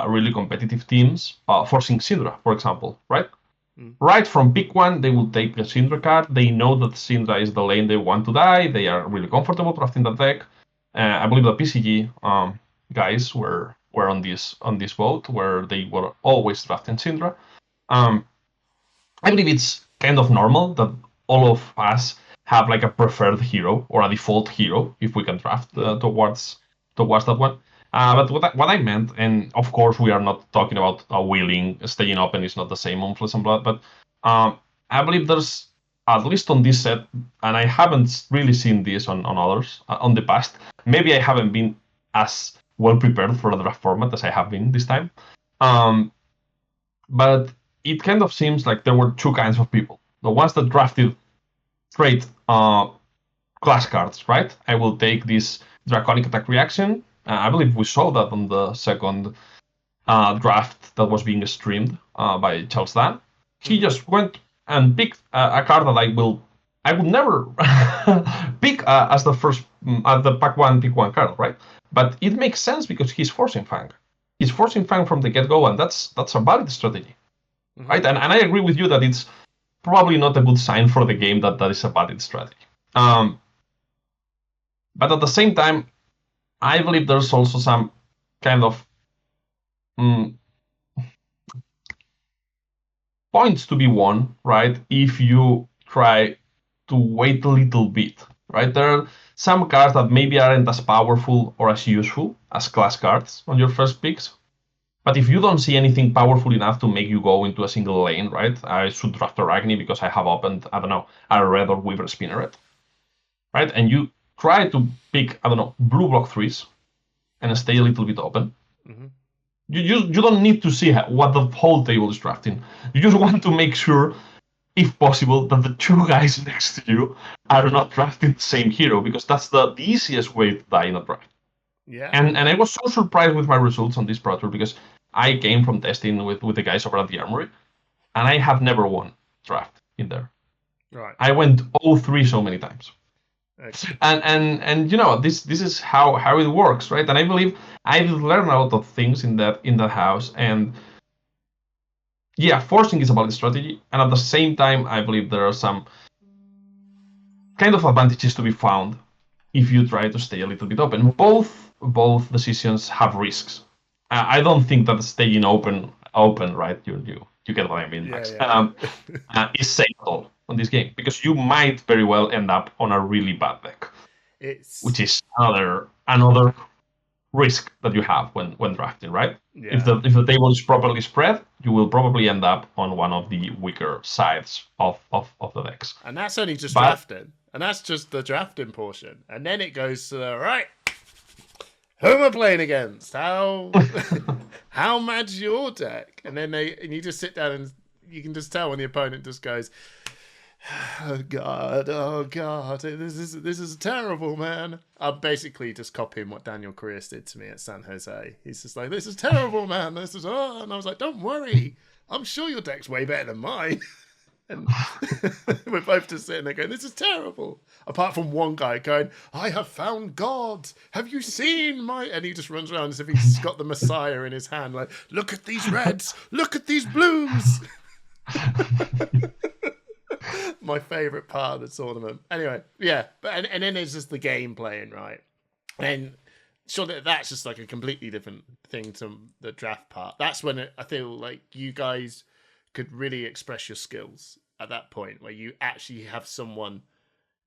really competitive teams forcing Syndra, for example, right? Right from pick one, they will take a Syndra card. They know that Syndra is the lane they want to die. They are really comfortable drafting that deck. I believe the PCG guys were on this boat where they were always drafting Syndra. I believe it's kind of normal that all of us have like a preferred hero or a default hero if we can draft towards that one. But what I meant, and of course we are not talking about wheeling, staying open is not the same on Flesh and Blood, but I believe there's, at least on this set, and I haven't really seen this on others on the past. Maybe I haven't been as well prepared for the draft format as I have been this time. But it kind of seems like there were 2 kinds of people. The ones that drafted straight class cards, right? I will take this Draconic Attack Reaction. I believe we saw that on the second draft that was being streamed by Charles Dan. He just went and picked a card that I would never pick as the first at the pick one card, right? But it makes sense because he's forcing Fang. He's forcing Fang from the get-go, and that's a valid strategy, right? And I agree with you that it's probably not a good sign for the game that is a valid strategy. But at the same time, I believe there's also some kind of points to be won, right? If you try to wait a little bit, right? There are some cards that maybe aren't as powerful or as useful as class cards on your first picks. But if you don't see anything powerful enough to make you go into a single lane, right? I should draft a Ragni because I have opened, I don't know, a Red or Weaver Spinneret, right? And you try to pick, I don't know, blue block 3s and stay a little bit open. You don't need to see what the whole table is drafting. You just want to make sure, if possible, that the 2 guys next to you are not drafting the same hero, because that's the easiest way to die in a draft. Yeah. And I was so surprised with my results on this Pro Tour because I came from testing with the guys over at the Armory, and I have never won draft in there. Right. I went 0-3 so many times. Okay. And you know, this is how it works, right? And I believe I've learned a lot of things in that house, and yeah, forcing is about strategy, and at the same time, I believe there are some kind of advantages to be found if you try to stay a little bit open. Both decisions have risks. I don't think that staying open, right? You get what I mean, Max. Is safe at all on this game, because you might very well end up on a really bad deck, which is another risk that you have when drafting, right? Yeah. If the table is properly spread, you will probably end up on one of the weaker sides of the decks. And that's only just drafting. And that's just the drafting portion. And then it goes to the right. Who am I playing against? How mad's your deck? And then you just sit down and you can just tell when the opponent just goes, oh god, this is terrible, man. I'm basically just copying what Daniel Correas did to me at San Jose. He's just like, this is terrible, man. And I was like, don't worry, I'm sure your deck's way better than mine. And We're both just sitting there going, this is terrible. Apart from one guy going, I have found God. Have you seen my... And he just runs around as if he's got the Messiah in his hand. Like, look at these reds. Look at these blues. My favourite part of the tournament. Anyway, yeah. And then there's just the game playing, right? And sure, that's just like a completely different thing to the draft part. That's when I feel like you guys could really express your skills at that point, where you actually have someone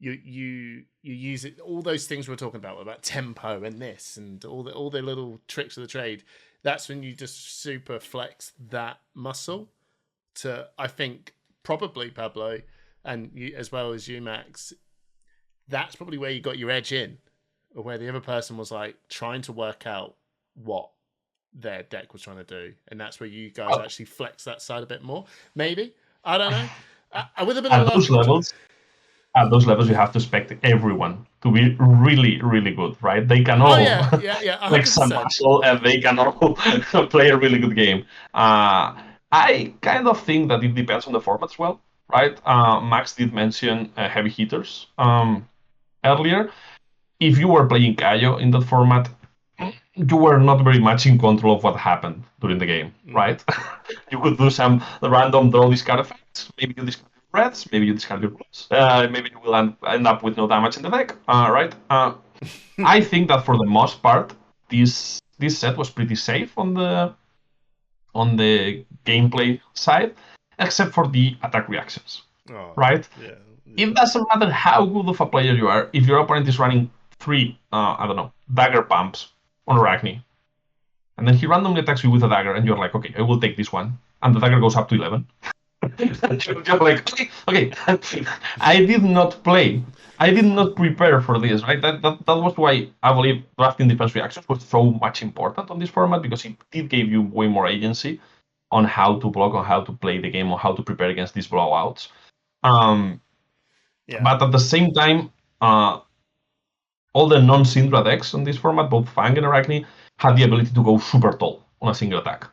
you use it. All those things we're talking about tempo and this and all the little tricks of the trade. That's when you just super flex that muscle. To I think probably Pablo and you as well as you, Max. That's probably where you got your edge in, or where the other person was like trying to work out what their deck was trying to do, and that's where you guys actually flex that side a bit more. Maybe, I don't know. With a bit of at those levels, you have to expect everyone to be really, really good, right? They can all like some muscle, and they can all play a really good game. I kind of think that it depends on the format as well, right? Max did mention heavy hitters earlier. If you were playing Kaio in that format, you were not very much in control of what happened during the game, right? You could do some random draw discard effects. Maybe you discard your reds, maybe you discard your blues. Maybe you will end up with no damage in the deck, right? I think that for the most part, this set was pretty safe on the gameplay side, except for the attack reactions, right? Yeah. It doesn't matter how good of a player you are, if your opponent is running 3, dagger pumps on Arachne, and then he randomly attacks you with a dagger, and you're like, okay, I will take this one, and the dagger goes up to 11. And you're like, okay, I did not prepare for this, right? That was why I believe drafting defense reactions was so much important on this format, because it did give you way more agency on how to block, on how to play the game, on how to prepare against these blowouts. But at the same time, all the non-Syndra decks on this format, both Fang and Arachne, had the ability to go super tall on a single attack.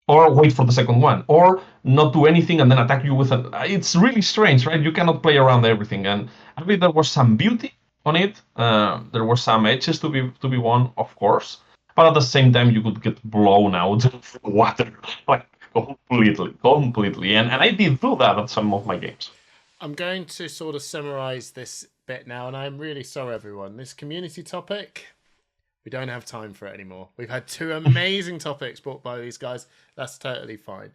Or wait for the second one, or not do anything and then attack you with an... It's really strange, right? You cannot play around everything, and I believe there was some beauty on it. There were some edges to be won, of course, but at the same time, you could get blown out of water, like completely. And I did do that at some of my games. I'm going to sort of summarize this bit now, and I'm really sorry, everyone. This community topic, we don't have time for it anymore. We've had 2 amazing topics brought by these guys. That's totally fine.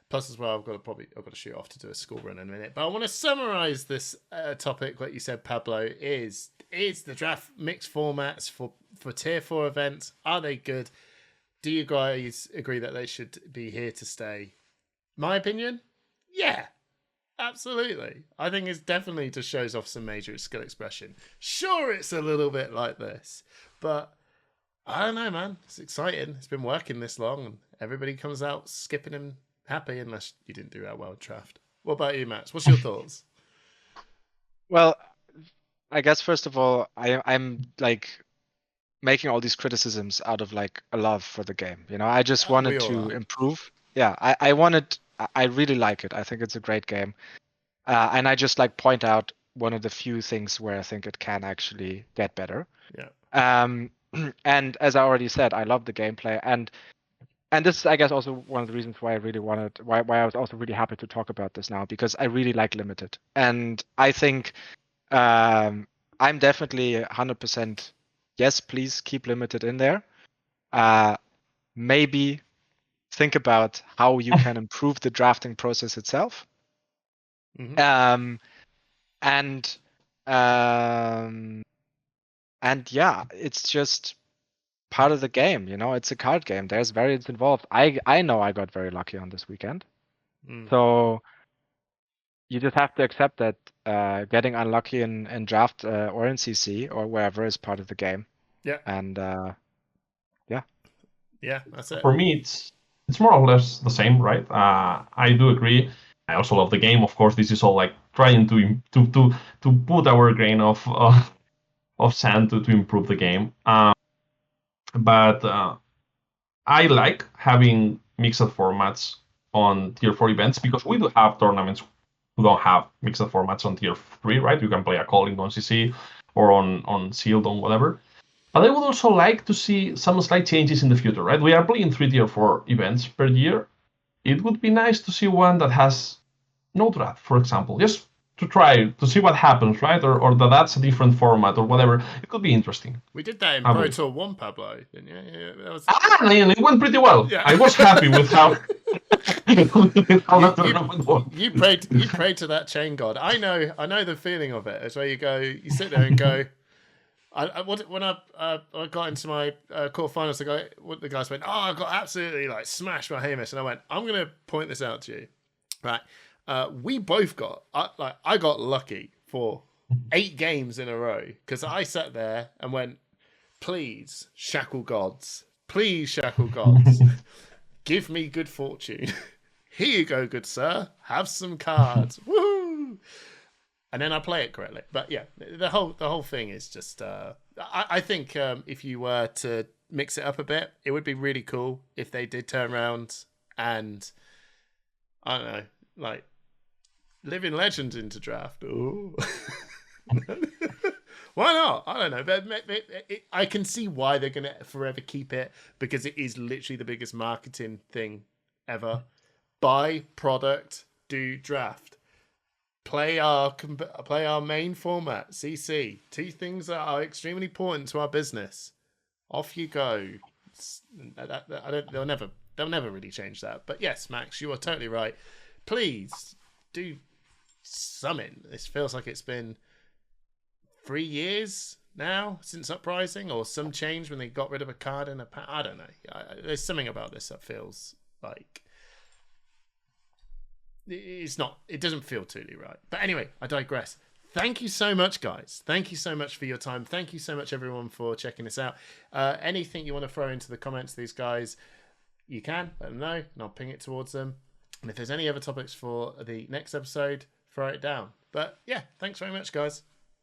Plus, as well, I've got to shoot off to do a school run in a minute. But I want to summarize this topic, like you said, Pablo, is the draft mixed formats for Tier 4 events. Are they good? Do you guys agree that they should be here to stay? My opinion? Yeah. Absolutely. I think it definitely just shows off some major skill expression. Sure, it's a little bit like this, but I don't know, man. It's exciting. It's been working this long, and everybody comes out skipping and happy, unless you didn't do that well in draft. What about you, Max? What's your thoughts? Well, I guess first of all, I'm like making all these criticisms out of like a love for the game. You know, I just wanted to improve. Yeah, I really like it. I think it's a great game. And I just like point out one of the few things where I think it can actually get better. Yeah. And as I already said, I love the gameplay. And this is, I guess, also one of the reasons why I was also really happy to talk about this now, because I really like Limited. And I think I'm definitely 100% yes, please keep Limited in there. Maybe think about how you can improve the drafting process itself. Mm-hmm. And yeah, it's just part of the game, you know. It's a card game. There's variance involved. I know I got very lucky on this weekend. So you just have to accept that getting unlucky in draft or in CC or wherever is part of the game. Yeah. And yeah, that's it. For me, it's more or less the same, right? I do agree. I also love the game. Of course, this is all like trying to put our grain of sand to improve the game. But I like having mixed formats on Tier 4 events, because we do have tournaments who don't have mixed formats on tier 3, right? You can play a calling on CC or on sealed on whatever. But I would also like to see some slight changes in the future, right? We are playing 3 tier 4 events per year. It would be nice to see one that has no draft, for example, just to try to see what happens, right? Or that's a different format or whatever. It could be interesting. We did that in I Pro believe. Tour 1, Pablo, didn't you? Yeah, that was... And it went pretty well. Yeah. I was happy with how, how that tournament went. You prayed to that chain god. I know the feeling of it. It's where you go, you sit there and go. When I got into my quarterfinals, the guys went, "Oh, I got absolutely like smashed by Hamish," and I went, "I'm gonna point this out to you, right? We both got I got lucky for 8 games in a row because I sat there and went, please shackle gods, give me good fortune. Here you go, good sir, have some cards, woohoo!" And then I play it correctly. But yeah, the whole thing is just. I think if you were to mix it up a bit, it would be really cool if they did turn around and I don't know, like living legends into draft. Ooh. Why not? I don't know. But I can see why they're gonna forever keep it because it is literally the biggest marketing thing ever. Buy product, do draft. Play our main format, CC. 2 things that are extremely important to our business. Off you go. They'll never really change that. But yes, Max, you are totally right. Please do something. This feels like it's been 3 years now since Uprising, or some change when they got rid of a card in a pack. I don't know. There's something about this that feels like. It doesn't feel totally right. But anyway, I digress. Thank you so much, guys. Thank you so much for your time. Thank you so much, everyone, for checking this out. Anything you want to throw into the comments to these guys, you can. Let them know, and I'll ping it towards them. And if there's any other topics for the next episode, throw it down. But yeah, thanks very much, guys.